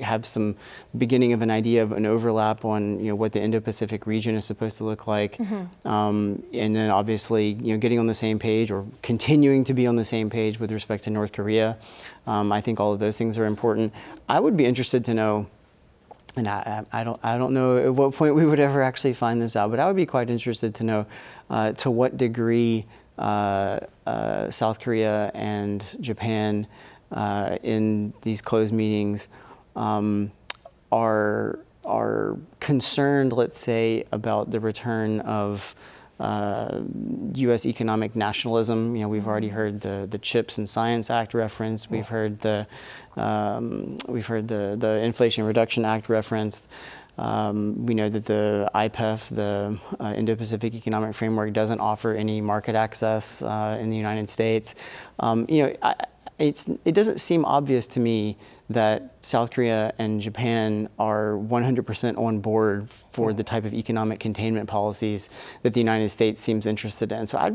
have some beginning of an idea of an overlap on what the Indo-Pacific region is supposed to look like, and then obviously getting on the same page or continuing to be on the same page with respect to North Korea. I think all of those things are important. I would be interested to know, and I don't know at what point we would ever actually find this out, but I would be quite interested to know to what degree South Korea and Japan in these closed meetings are concerned, let's say, about the return of U.S. economic nationalism. We've already heard the CHIPS and Science Act referenced. We've heard the Inflation Reduction Act referenced. We know that the IPEF, the Indo-Pacific Economic Framework, doesn't offer any market access in the United States. It doesn't seem obvious to me that South Korea and Japan are 100% on board for the type of economic containment policies that the United States seems interested in. So I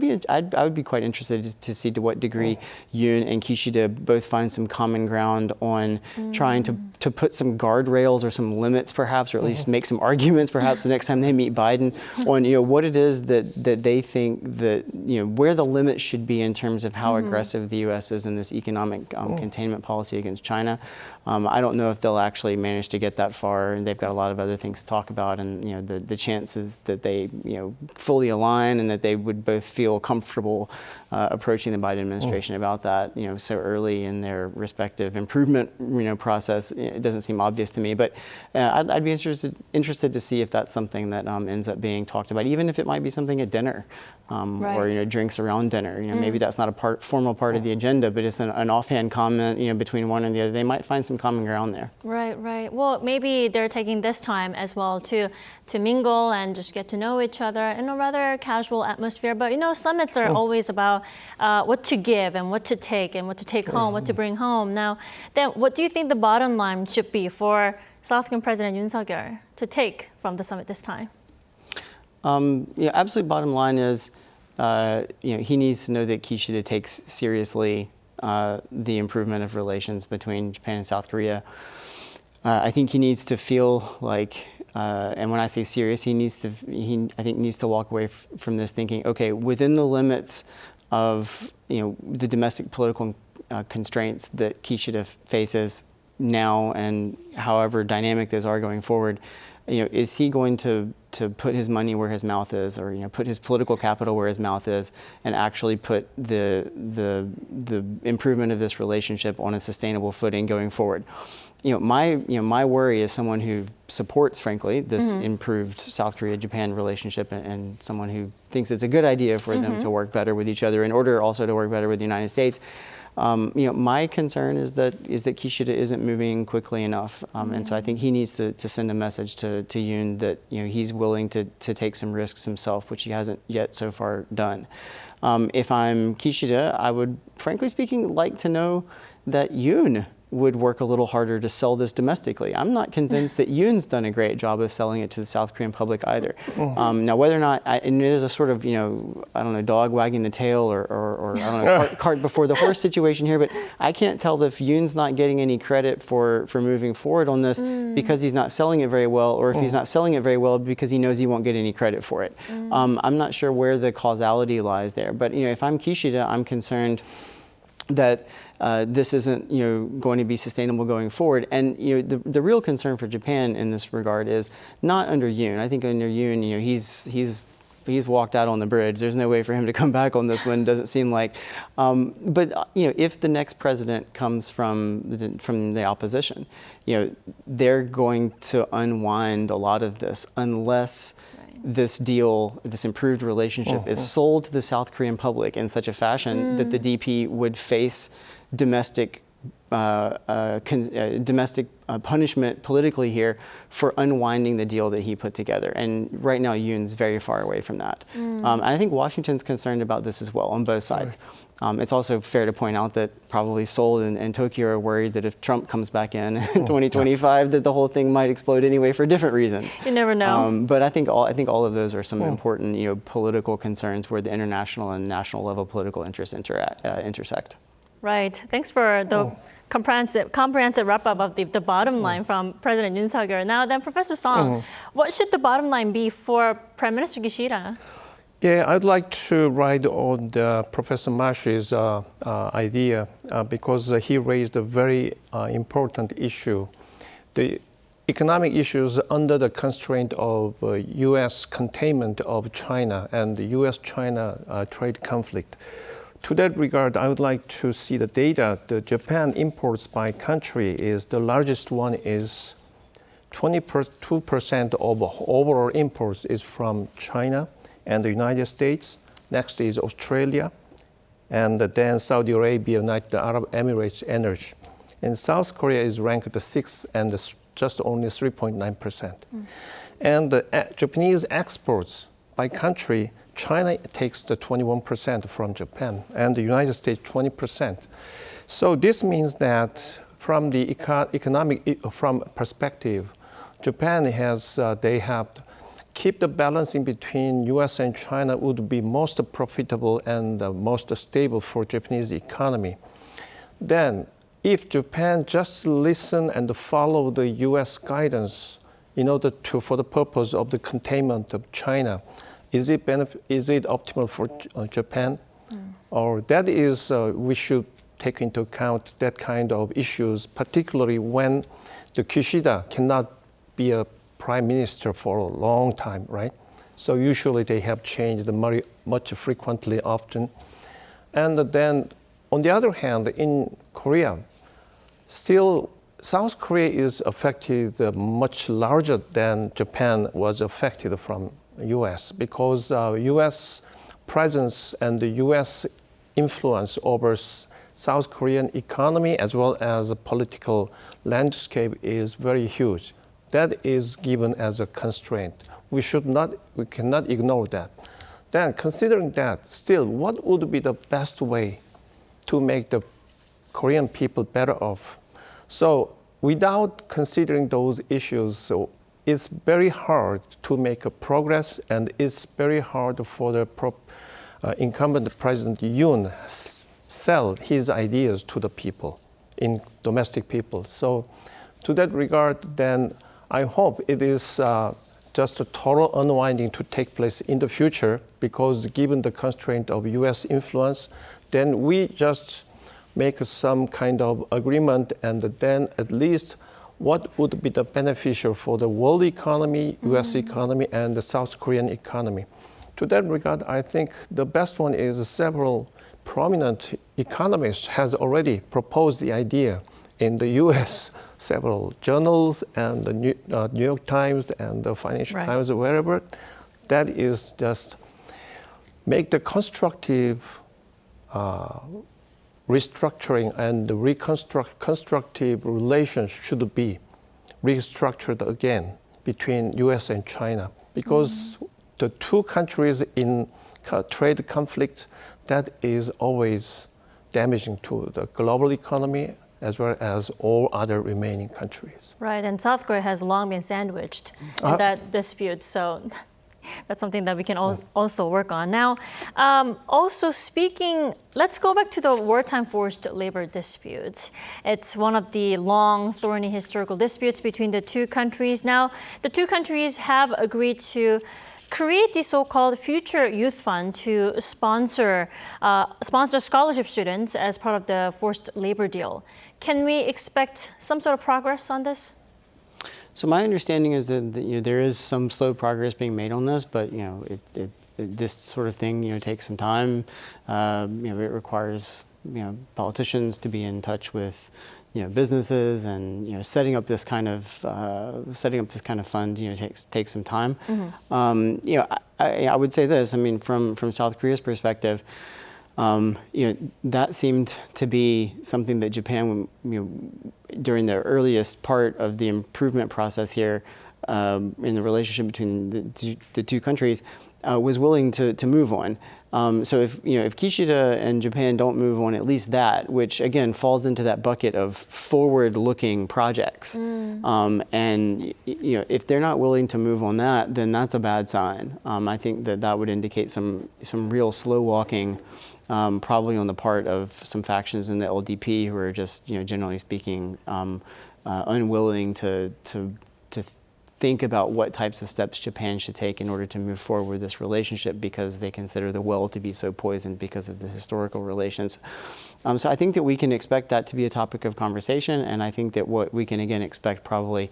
would be quite interested to see to what degree Yoon and Kishida both find some common ground on trying to put some guardrails or some limits perhaps, or at least make some arguments perhaps the next time they meet Biden on what it is that they think that, where the limits should be in terms of how aggressive the U.S. is in this economic containment policy against China. I don't know if they'll actually manage to get that far, and they've got a lot of other things to talk about, and the chances that they fully align and that they would both feel comfortable approaching the Biden administration about that so early in their respective improvement process. It doesn't seem obvious to me, but I'd be interested to see if that's something that ends up being talked about, even if it might be something at dinner. Or drinks around dinner. Maybe that's not a formal part of the agenda, but it's an offhand comment between one and the other. They might find some common ground there. Right. Well, maybe they're taking this time as well to mingle and just get to know each other in a rather casual atmosphere. But summits are always about what to give and what to take and what to take home, what to bring home. Now, then, what do you think the bottom line should be for South Korean President Yoon Suk-yeol to take from the summit this time? Absolute bottom line is, he needs to know that Kishida takes seriously the improvement of relations between Japan and South Korea. I think he needs to feel like, and when I say serious, he needs to walk away from this thinking, okay, within the limits of the domestic political constraints that Kishida faces now, and however dynamic those are going forward, is he going to put his money where his mouth is, or put his political capital where his mouth is, and actually put the improvement of this relationship on a sustainable footing going forward? My worry is someone who supports, frankly, this improved South Korea-Japan relationship, and someone who thinks it's a good idea for them to work better with each other in order also to work better with the United States. My concern is that Kishida isn't moving quickly enough, and so I think he needs to send a message to Yoon that he's willing to take some risks himself, which he hasn't yet so far done. If I'm Kishida, I would, frankly speaking, like to know that Yoon would work a little harder to sell this domestically. I'm not convinced that Yoon's done a great job of selling it to the South Korean public either. Now, whether or not, and it is a sort of, dog wagging the tail or I don't know, cart before the horse situation here, but I can't tell if Yoon's not getting any credit for moving forward on this because he's not selling it very well, or if he's not selling it very well because he knows he won't get any credit for it. I'm not sure where the causality lies there, but if I'm Kishida, I'm concerned that this isn't going to be sustainable going forward. And the real concern for Japan in this regard is not under Yoon. I think under Yoon, he's walked out on the bridge. There's no way for him to come back on this one, doesn't seem like. But if the next president comes from the opposition, they're going to unwind a lot of this unless this deal, this improved relationship, is sold to the South Korean public in such a fashion that the DP would face domestic punishment politically here for unwinding the deal that he put together. And right now, Yoon's very far away from that. And I think Washington's concerned about this as well on both sides. It's also fair to point out that probably Seoul and Tokyo are worried that if Trump comes back in 2025, that the whole thing might explode anyway for different reasons. You never know. But I think all of those are some important political concerns where the international and national level political interests intersect. Right. Thanks for the comprehensive wrap-up of the bottom line from President Yoon Suk-yeol. Now then, Professor Song, what should the bottom line be for Prime Minister Kishida? Yeah, I'd like to ride on Professor Mashi's idea because he raised a very important issue. The economic issues under the constraint of U.S. containment of China and the U.S.-China trade conflict. To that regard, I would like to see the data. The Japan imports by country is the largest one is 22% of overall imports is from China and the United States. Next is Australia, and then Saudi Arabia, United Arab Emirates energy. And South Korea is ranked the 6th and just only 3.9%. And the Japanese exports by country, China takes the 21% from Japan, and the United States 20%. So this means that from the economic perspective, Japan they have keep the balance in between U.S. and China would be most profitable and most stable for Japanese economy. Then, if Japan just listen and follow the U.S. guidance in order for the purpose of the containment of China, is it optimal for Japan? Or that is, we should take into account that kind of issues, particularly when the Kishida cannot be a prime minister for a long time, right? So usually they have changed much frequently, often. And then, on the other hand, in Korea, still South Korea is affected much larger than Japan was affected from U.S. because U.S. presence and the U.S. influence over South Korean economy as well as the political landscape is very huge. That is given as a constraint. We cannot ignore that. Then, considering that, still, what would be the best way to make the Korean people better off? So, without considering those issues, it's very hard to make a progress, and it's very hard for the incumbent President Yoon sell his ideas to the people, in domestic people. So, to that regard, then I hope it is just a total unwinding to take place in the future, because given the constraint of U.S. influence, then we just make some kind of agreement, and then at least what would be the beneficial for the world economy, U.S. economy, and the South Korean economy. To that regard, I think the best one is several prominent economists has already proposed the idea in the U.S., several journals and the New York Times and the Financial Times, wherever. That is just make the constructive restructuring and the constructive relations should be restructured again between U.S. and China, because the two countries in trade conflict, that is always damaging to the global economy as well as all other remaining countries. Right, and South Korea has long been sandwiched in that dispute, so that's something that we can also work on. Now, also speaking, let's go back to the wartime forced labor dispute. It's one of the long, thorny historical disputes between the two countries. Now, the two countries have agreed to create the so-called Future Youth Fund to sponsor scholarship students as part of the forced labor deal. Can we expect some sort of progress on this? So my understanding is that there is some slow progress being made on this, but this sort of thing takes some time. It requires politicians to be in touch with businesses, and setting up this kind of fund takes some time. I would say this. I mean, from South Korea's perspective, that seemed to be something that Japan, during the earliest part of the improvement process here, in the relationship between the two countries, was willing to move on. So if Kishida and Japan don't move on at least that, which again falls into that bucket of forward-looking projects, and if they're not willing to move on that, then that's a bad sign. I think that would indicate some real slow walking, probably on the part of some factions in the LDP who are just generally speaking unwilling to think about what types of steps Japan should take in order to move forward with this relationship, because they consider the well to be so poisoned because of the historical relations. So I think that we can expect that to be a topic of conversation, and I think that what we can again expect probably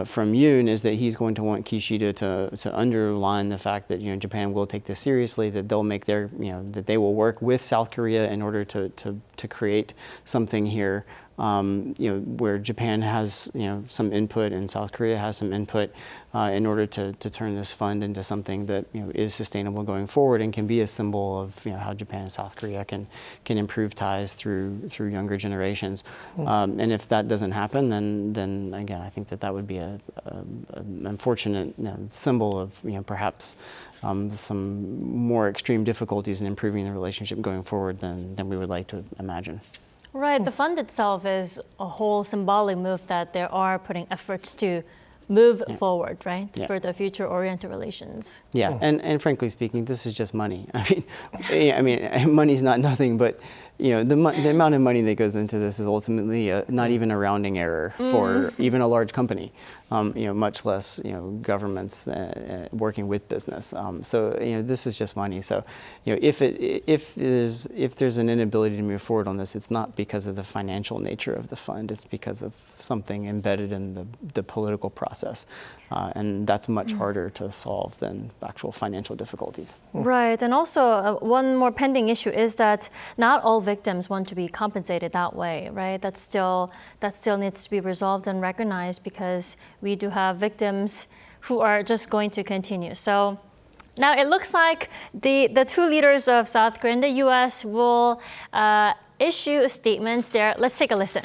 from Yoon is that he's going to want Kishida to underline the fact that Japan will take this seriously, that they'll make that they will work with South Korea in order to create something here. Where Japan has some input and South Korea has some input in order to turn this fund into something that is sustainable going forward and can be a symbol of how Japan and South Korea can improve ties through younger generations. And if that doesn't happen, then again I think that would be an unfortunate symbol of perhaps some more extreme difficulties in improving the relationship going forward than we would like to imagine. Right, the fund itself is a whole symbolic move that they are putting efforts to move forward, right, for the future-oriented relations. Yeah, and frankly speaking, this is just money. I mean, money's not nothing, but the amount of money that goes into this is ultimately not even a rounding error for even a large company. Much less governments working with business. So this is just money. So if there's an inability to move forward on this, it's not because of the financial nature of the fund. It's because of something embedded in the political process, and that's much harder to solve than actual financial difficulties. Right, and also one more pending issue is that not all victims want to be compensated that way, right? That still needs to be resolved and recognized, because we do have victims who are just going to continue. So now it looks like the two leaders of South Korea and the U.S. will issue statements there. Let's take a listen.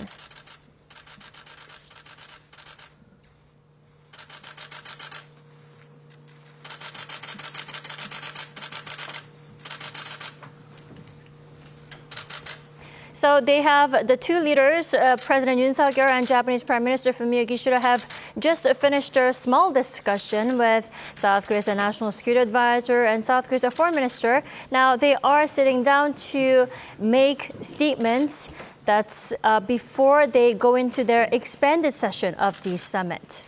So they have the two leaders, President Yoon Suk-yeol and Japanese Prime Minister Fumio Kishida, have just finished their small discussion with South Korea's National Security Advisor and South Korea's Foreign Minister. Now they are sitting down to make statements that's before they go into their expanded session of the summit.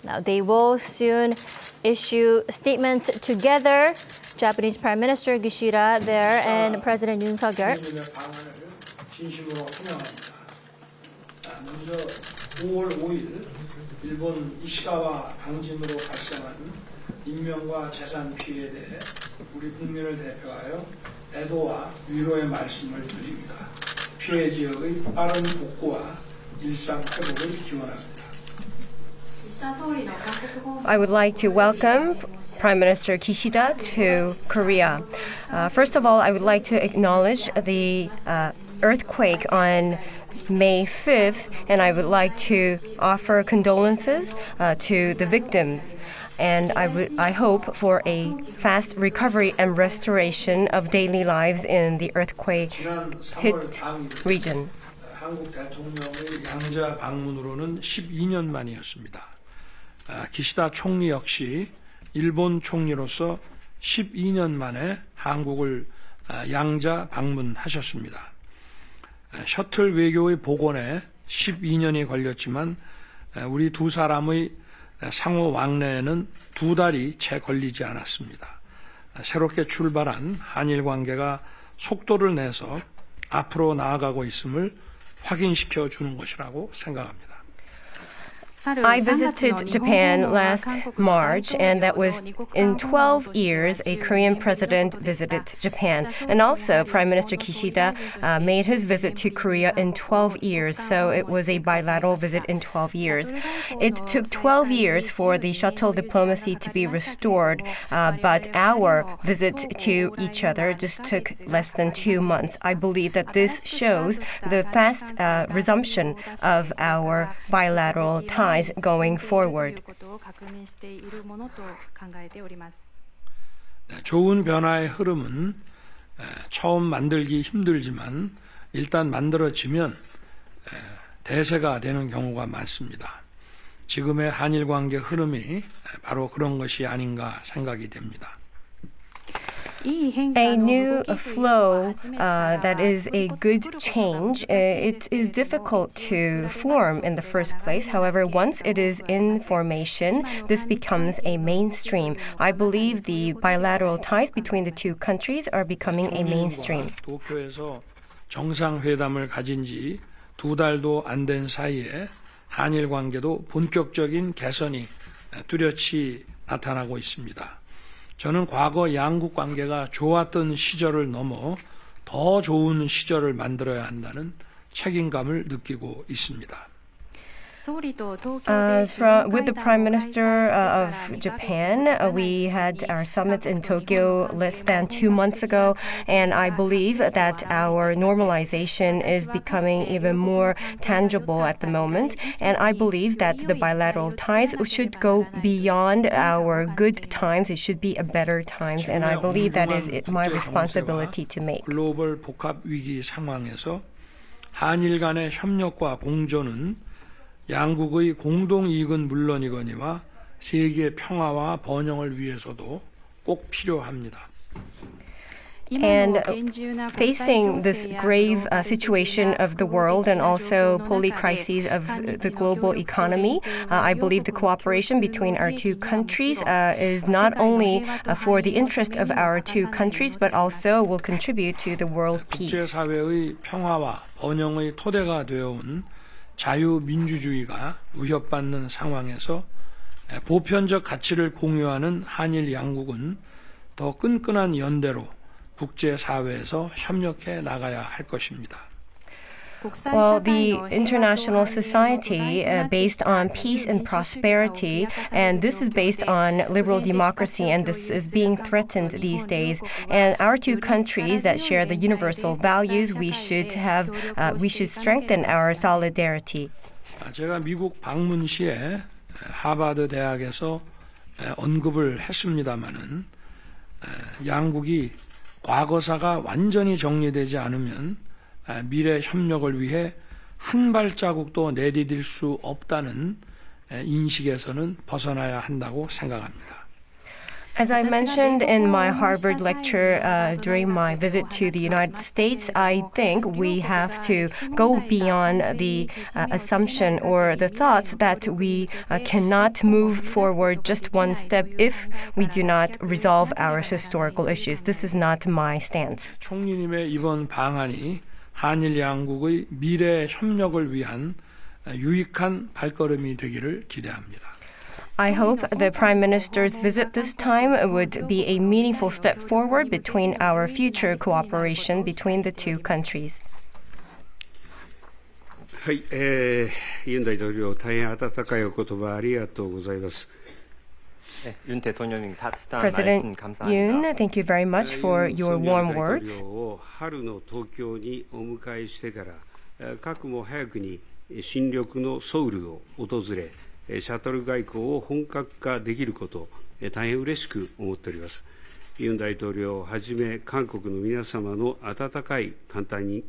Now they will soon issue statements together. Japanese Prime Minister Kishida there and President Yoon Suk-yeol. 진심으로 환영합니다. 먼저 5월 5일 일본 이시가와 강진으로 발생한 인명과 재산 피해에 대해 우리 국민을 대표하여 애도와 위로의 말씀을 드립니다. 피해 지역의 빠른 복구와 일상 회복을 기원합니다. I would like to welcome Prime Minister Kishida to Korea. First of all, I would like to acknowledge the earthquake on May 5th, and I would like to offer condolences to the victims. And I hope for a fast recovery and restoration of daily lives in the earthquake-hit region. 한국 대통령의 양자 방문으로는 12년 만이었습니다. 기시다 총리 역시 일본 총리로서 12년 만에 한국을 양자 방문하셨습니다. 셔틀외교의 복원에 12년이 걸렸지만 우리 두 사람의 상호 왕래에는 2달이 채 걸리지 않았습니다. 새롭게 출발한 한일 관계가 속도를 내서 앞으로 나아가고 있음을 확인시켜 주는 것이라고 생각합니다. I visited Japan last March, and that was in 12 years a Korean president visited Japan. And also, Prime Minister Kishida made his visit to Korea in 12 years, so it was a bilateral visit in 12 years. It took 12 years for the shuttle diplomacy to be restored, but our visit to each other just took less than 2 months. I believe that this shows the fast resumption of our bilateral ties going forward. 좋은 변화의 흐름은 처음 만들기 힘들지만 일단 만들어지면 대세가 되는 경우가 많습니다. 지금의 한일 관계 흐름이 바로 그런 것이 아닌가 생각이 됩니다. A new flow that is a good change. It is difficult to form in the first place. However, once it is in formation, this becomes a mainstream. I believe the bilateral ties between the two countries are becoming a mainstream. 도쿄에서 정상회담을 가진 지 2달도 안 된 사이에 한일 관계도 본격적인 개선이 뚜렷이 나타나고 있습니다. 저는 과거 양국 관계가 좋았던 시절을 넘어 더 좋은 시절을 만들어야 한다는 책임감을 느끼고 있습니다. With the Prime Minister of Japan, we had our summit in Tokyo less than 2 months ago, and I believe that our normalization is becoming even more tangible at the moment. And I believe that the bilateral ties should go beyond our good times. It should be a better times, and I believe that is my responsibility to make. 글로벌 복합 위기 상황에서 한일 간의 협력과 공존은 양국의 공동 이익은 물론이거니와 세계 평화와 번영을 위해서도 꼭 필요합니다. And facing this grave situation of the world and also poly crises of the global economy, I believe the cooperation between our two countries is not only for the interest of our two countries, but also will contribute to the world peace. 국제사회의 평화와 번영의 토대가 되어온 자유민주주의가 위협받는 상황에서 보편적 가치를 공유하는 한일 양국은 더 끈끈한 연대로 국제사회에서 협력해 나가야 할 것입니다. Well, the international society based on peace and prosperity, and this is based on liberal democracy, and this is being threatened these days. And our two countries that share the universal values, we should strengthen our solidarity. 제가 미국 방문 시에 하버드 대학에서 언급을 했습니다마는 양국이 과거사가 완전히 정리되지 않으면 미래 협력을 위해 한 발자국도 내디딜 수 없다는 인식에서는 벗어나야 한다고 생각합니다. As I mentioned in my Harvard lecture during my visit to the United States, I think we have to go beyond the assumption or the thoughts that we cannot move forward just one step if we do not resolve our historical issues. This is not my stance. 총리님의 이번 방안이 한일 양국의 미래 협력을 위한 유익한 발걸음이 되기를 기대합니다. I hope the Prime Minister's visit this time would be a meaningful step forward between our future cooperation between the two countries. はい、ユン大統領、大変温かいお言葉ありがとうございます。 President Yoon, thank you very much for your warm words. 春の東京にお迎えしてから、かくも早くに新緑のソウルを訪れ、シャトル外交を本格化できること、大変嬉しく思っております。ユン大統領をはじめ、韓国の皆様の温かい歓待に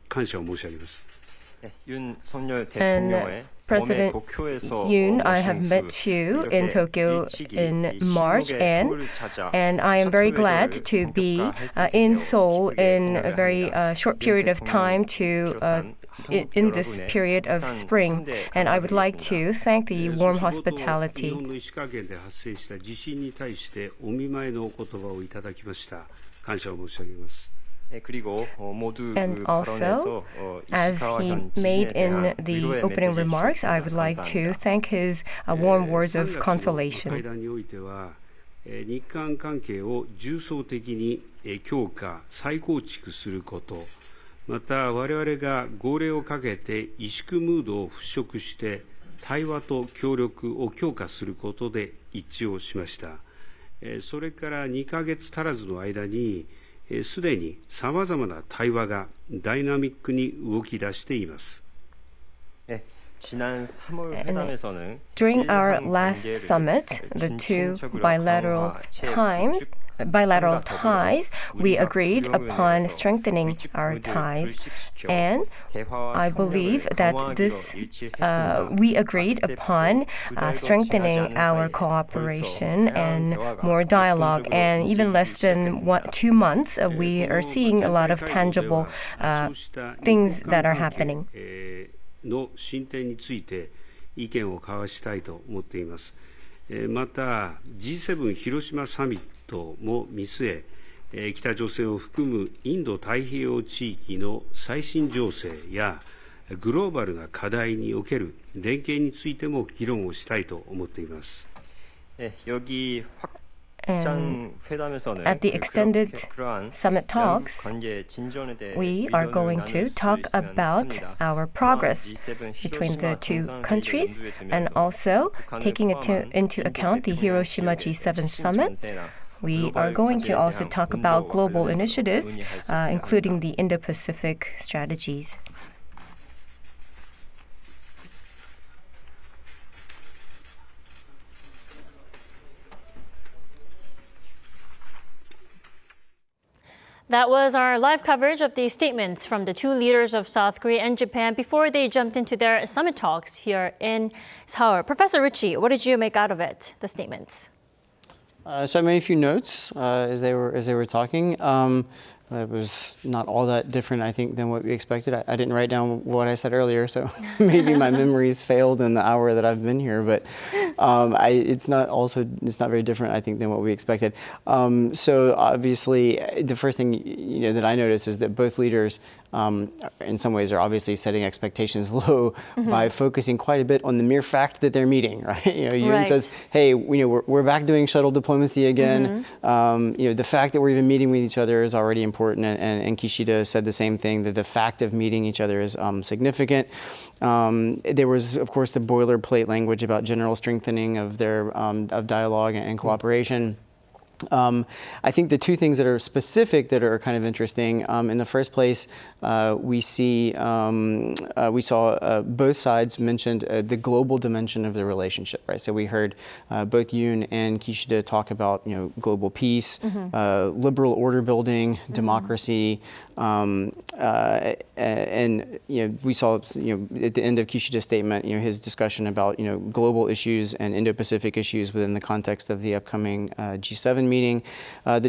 感謝を申し上げます。 And President Yoon, I have met you in Tokyo in March, and I am very glad to be in Seoul in a very short period of time in this period of spring. And I would like to thank the warm hospitality. And also, as he made in the opening remarks, I would like to thank his warm words of consolation. 日韓関係を重層的に強化、再構築すること、また我々が号令をかけて萎縮ムードを払拭して対話と協力を強化することで一致をしました。それから2ヶ月足らずの間にすでにさまざまな対話がダイナミックに動き出しています。 During our last summit, the two bilateral ties, we agreed upon strengthening our ties. And I believe that we agreed upon strengthening our cooperation and more dialogue. And even less than 2 months, we are seeing a lot of tangible things that are happening. の進展について意見を交わしたいと思っています。また G7 広島サミットも見据え、北朝鮮を含むインド太平洋地域の最新情勢やグローバルな課題における連携についても議論をしたいと思っています。 At the extended summit talks, we are going to talk about our progress between the two countries and also taking into account the Hiroshima G7 summit. We are going to also talk about global initiatives, including the Indo-Pacific strategies. That was our live coverage of the statements from the two leaders of South Korea and Japan before they jumped into their summit talks here in Seoul. Professor Ritchie, what did you make out of it, the statements? So I made a few notes as they were talking. It was not all that different, I think, than what we expected. I didn't write down what I said earlier, so maybe my memories failed in the hour that I've been here. But it's not very different, I think, than what we expected. So obviously, the first thing that I noticed is that both leaders, in some ways, are obviously setting expectations low by focusing quite a bit on the mere fact that they're meeting. Right? Yoon says, "Hey, we're back doing shuttle diplomacy again." The fact that we're even meeting with each other is already important, and Kishida said the same thing, that the fact of meeting each other is significant. There was, of course, the boilerplate language about general strengthening of their of dialogue and cooperation. I think the two things that are specific that are kind of interesting. In the first place, we saw both sides mentioned the global dimension of the relationship. Right. So we heard both Yoon and Kishida talk about global peace, liberal order building, democracy, and we saw at the end of Kishida's statement his discussion about global issues and Indo-Pacific issues within the context of the upcoming G7 meeting. So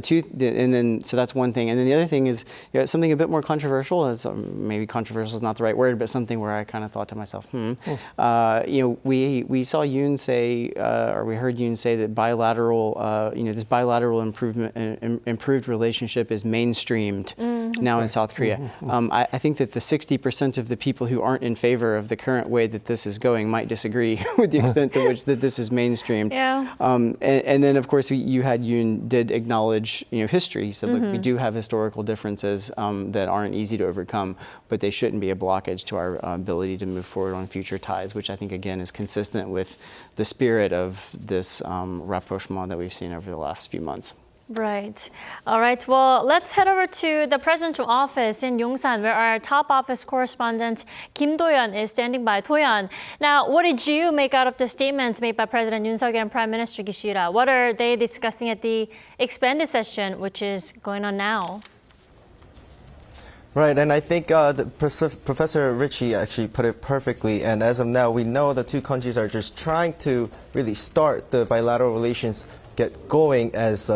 that's one thing, and then the other thing is something a bit more controversial. As maybe controversial is not the right word, but something where I kind of thought to myself, we saw Yoon say, or we heard Yoon say that this bilateral improved relationship is mainstreamed now in South Korea. I think that the 60% of the people who aren't in favor of the current way that this is going might disagree with the extent to which that this is mainstreamed. Yeah. And then, of course, you had Yoon did acknowledge history. He said, look, we do have historical differences that aren't easy to overcome, but they shouldn't be a blockage to our ability to move forward on future ties, which I think, again, is consistent with the spirit of this rapprochement that we've seen over the last few months. Right. All right. Well, let's head over to the presidential office in Yongsan, where our top office correspondent Kim Do-yeon is standing by. Do-yeon, now, what did you make out of the statements made by President Yoon Suk-yeol and Prime Minister Kishida? What are they discussing at the expanded session, which is going on now? Right, and I think Professor Ritchie actually put it perfectly. And as of now, we know the two countries are just trying to really start the bilateral relations get going. As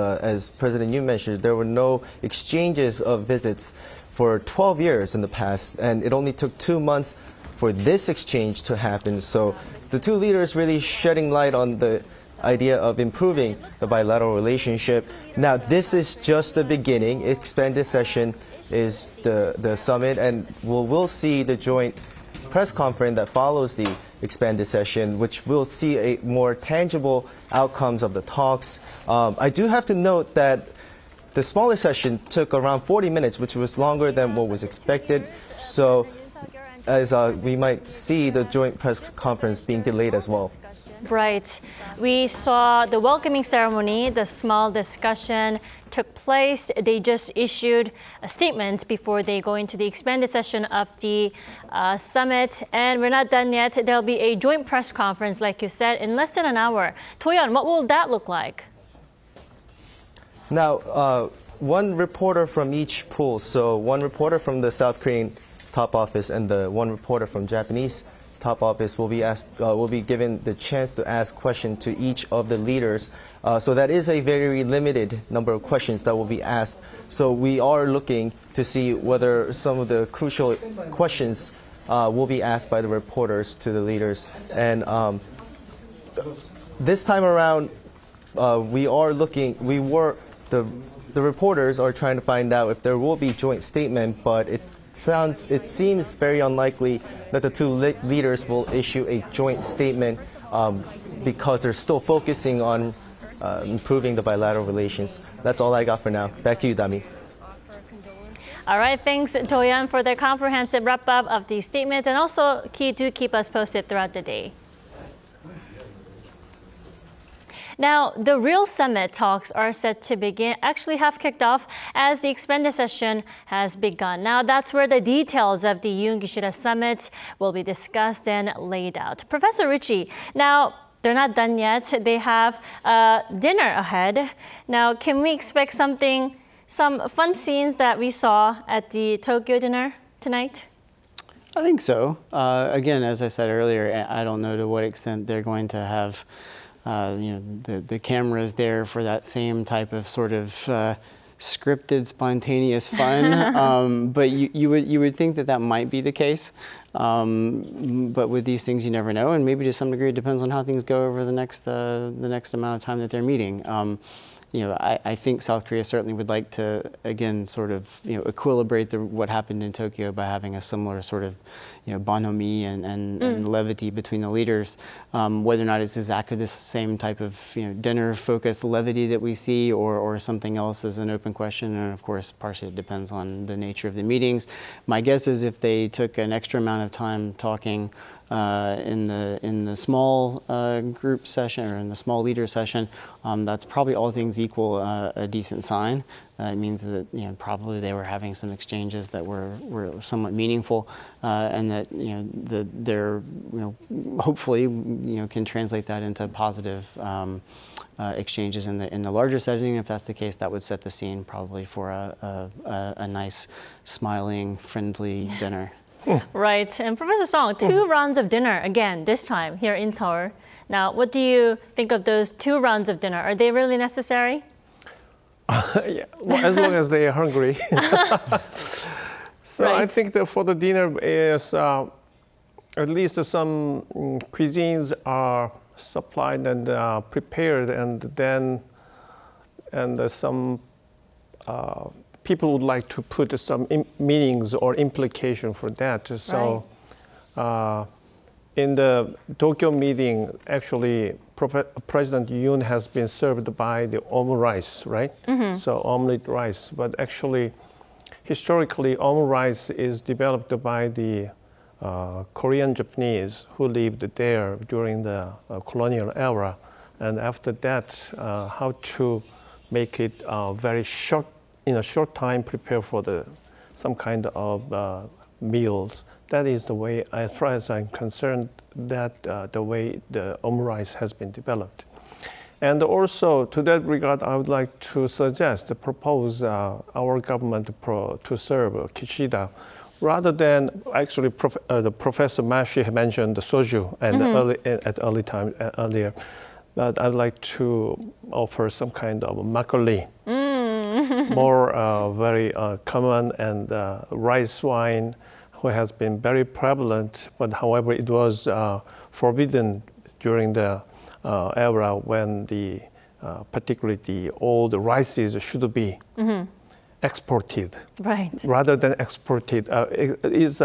President Yoon mentioned, there were no exchanges of visits for 12 years in the past, and it only took 2 months for this exchange to happen. So the two leaders really shedding light on the idea of improving the bilateral relationship. Now, this is just the beginning. Expanded session is the summit, and we'll see the joint press conference that follows the expanded session, which will see a more tangible outcomes of the talks. I do have to note that the smaller session took around 40 minutes, which was longer than what was expected. So as we might see the joint press conference being delayed as well. Right. We saw the welcoming ceremony, the small discussion took place. They just issued a statement before they go into the expanded session of the summit. And we're not done yet. There'll be a joint press conference, like you said, in less than an hour. Do-yeon, what will that look like? Now, one reporter from each pool. So one reporter from the South Korean top office and the one reporter from Japanese top office will be given the chance to ask questions to each of the leaders. So that is a very limited number of questions that will be asked. So we are looking to see whether some of the crucial questions will be asked by the reporters to the leaders. And this time around, the reporters are trying to find out if there will be joint statement, but it seems very unlikely that the two leaders will issue a joint statement because they're still focusing on improving the bilateral relations. That's all I got for now. Back to you, Dami. All right, thanks, Do-yeon, for the comprehensive wrap-up of these statements, and also keep us posted throughout the day. Now, the real summit talks are set to have kicked off as the expanded session has begun. Now, that's where the details of the Yoon-Kishida summit will be discussed and laid out. Professor Ritchie, now, they're not done yet. They have dinner ahead. Now, can we expect something some fun scenes that we saw at the Tokyo dinner tonight? I think so. Again, as I said earlier, I don't know to what extent they're going to have the cameras there for that same type of sort of scripted, spontaneous fun. But you would think that might be the case. But with these things, you never know, and maybe to some degree it depends on how things go over the next amount of time that they're meeting. I think South Korea certainly would like to, again, sort of, equilibrate what happened in Tokyo by having a similar sort of, bonhomie and levity between the leaders. Whether or not it's exactly the same type of, dinner-focused levity that we see or something else is an open question. And of course, partially it depends on the nature of the meetings. My guess is if they took an extra amount of time talking in the small group session or in the small leader session, that's probably all things equal a decent sign. It means that probably they were having some exchanges that were somewhat meaningful, and that they're hopefully can translate that into positive exchanges in the larger setting. If that's the case, that would set the scene probably for a nice, smiling, friendly dinner. Right. And Professor Song, 2 rounds of dinner again, this time here in Seoul. Now, what do you think of those 2 rounds of dinner? Are they really necessary? Yeah, well, as long as they are hungry. So right. I think that for the dinner is at least some cuisines are supplied and prepared, and then some people would like to put some meanings or implication for that. So in the Tokyo meeting, actually, President Yoon has been served by the omelet rice, right? Mm-hmm. So omelet rice. But actually, historically, omelet rice is developed by the Korean Japanese who lived there during the colonial era. And after that, how to make it very short, in a short time, prepare for some kind of meals. That is the way, as far as I'm concerned, that the way the omelet rice has been developed. And also, to that regard, I would like to propose our government to serve Kishida, rather than actually the Professor Mashi mentioned the soju and earlier. But I'd like to offer some kind of makgeolli, more very common, and rice wine, who has been very prevalent, but however it was forbidden during the era when particularly the old rices should be exported. Right. Rather than exported, it is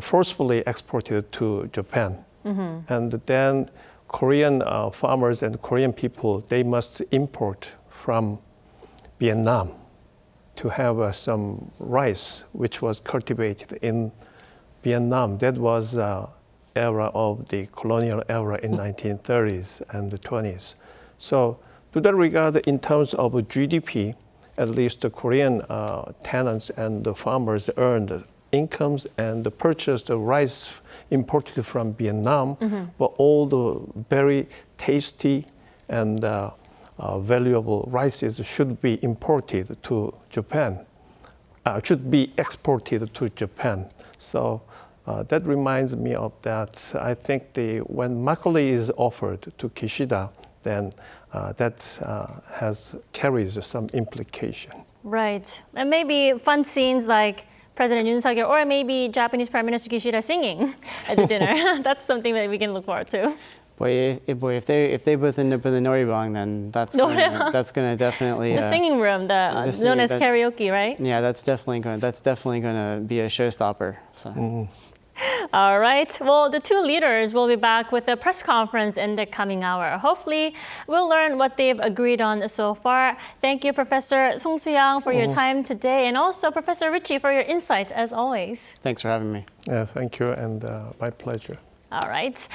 forcefully exported to Japan. Mm-hmm. And then Korean farmers and Korean people, they must import from Vietnam to have some rice which was cultivated in Vietnam. That was era of the colonial era in 1930s and the 20s. So to that regard, in terms of GDP, at least the Korean tenants and the farmers earned incomes and purchased the rice imported from Vietnam, but all the very tasty and valuable rices should be imported to Japan, should be exported to Japan. So that reminds me of that. I think when makgeolli is offered to Kishida, then that carries some implication. Right. And maybe fun scenes like President Yoon Suk-yeol or maybe Japanese Prime Minister Kishida singing at the dinner. That's something that we can look forward to. Boy, if they both end up in the Noribang, then that's gonna definitely the singing room, known as karaoke, right? Yeah, that's definitely going to be a showstopper. So. Mm. All right. Well, the 2 leaders will be back with a press conference in the coming hour. Hopefully, we'll learn what they've agreed on so far. Thank you, Professor Song Soo-yang, for your time today, and also Professor Ritchie for your insight, as always. Thanks for having me. Yeah, thank you, and my pleasure. All right.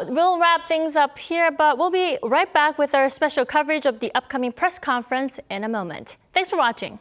We'll wrap things up here, but we'll be right back with our special coverage of the upcoming press conference in a moment. Thanks for watching.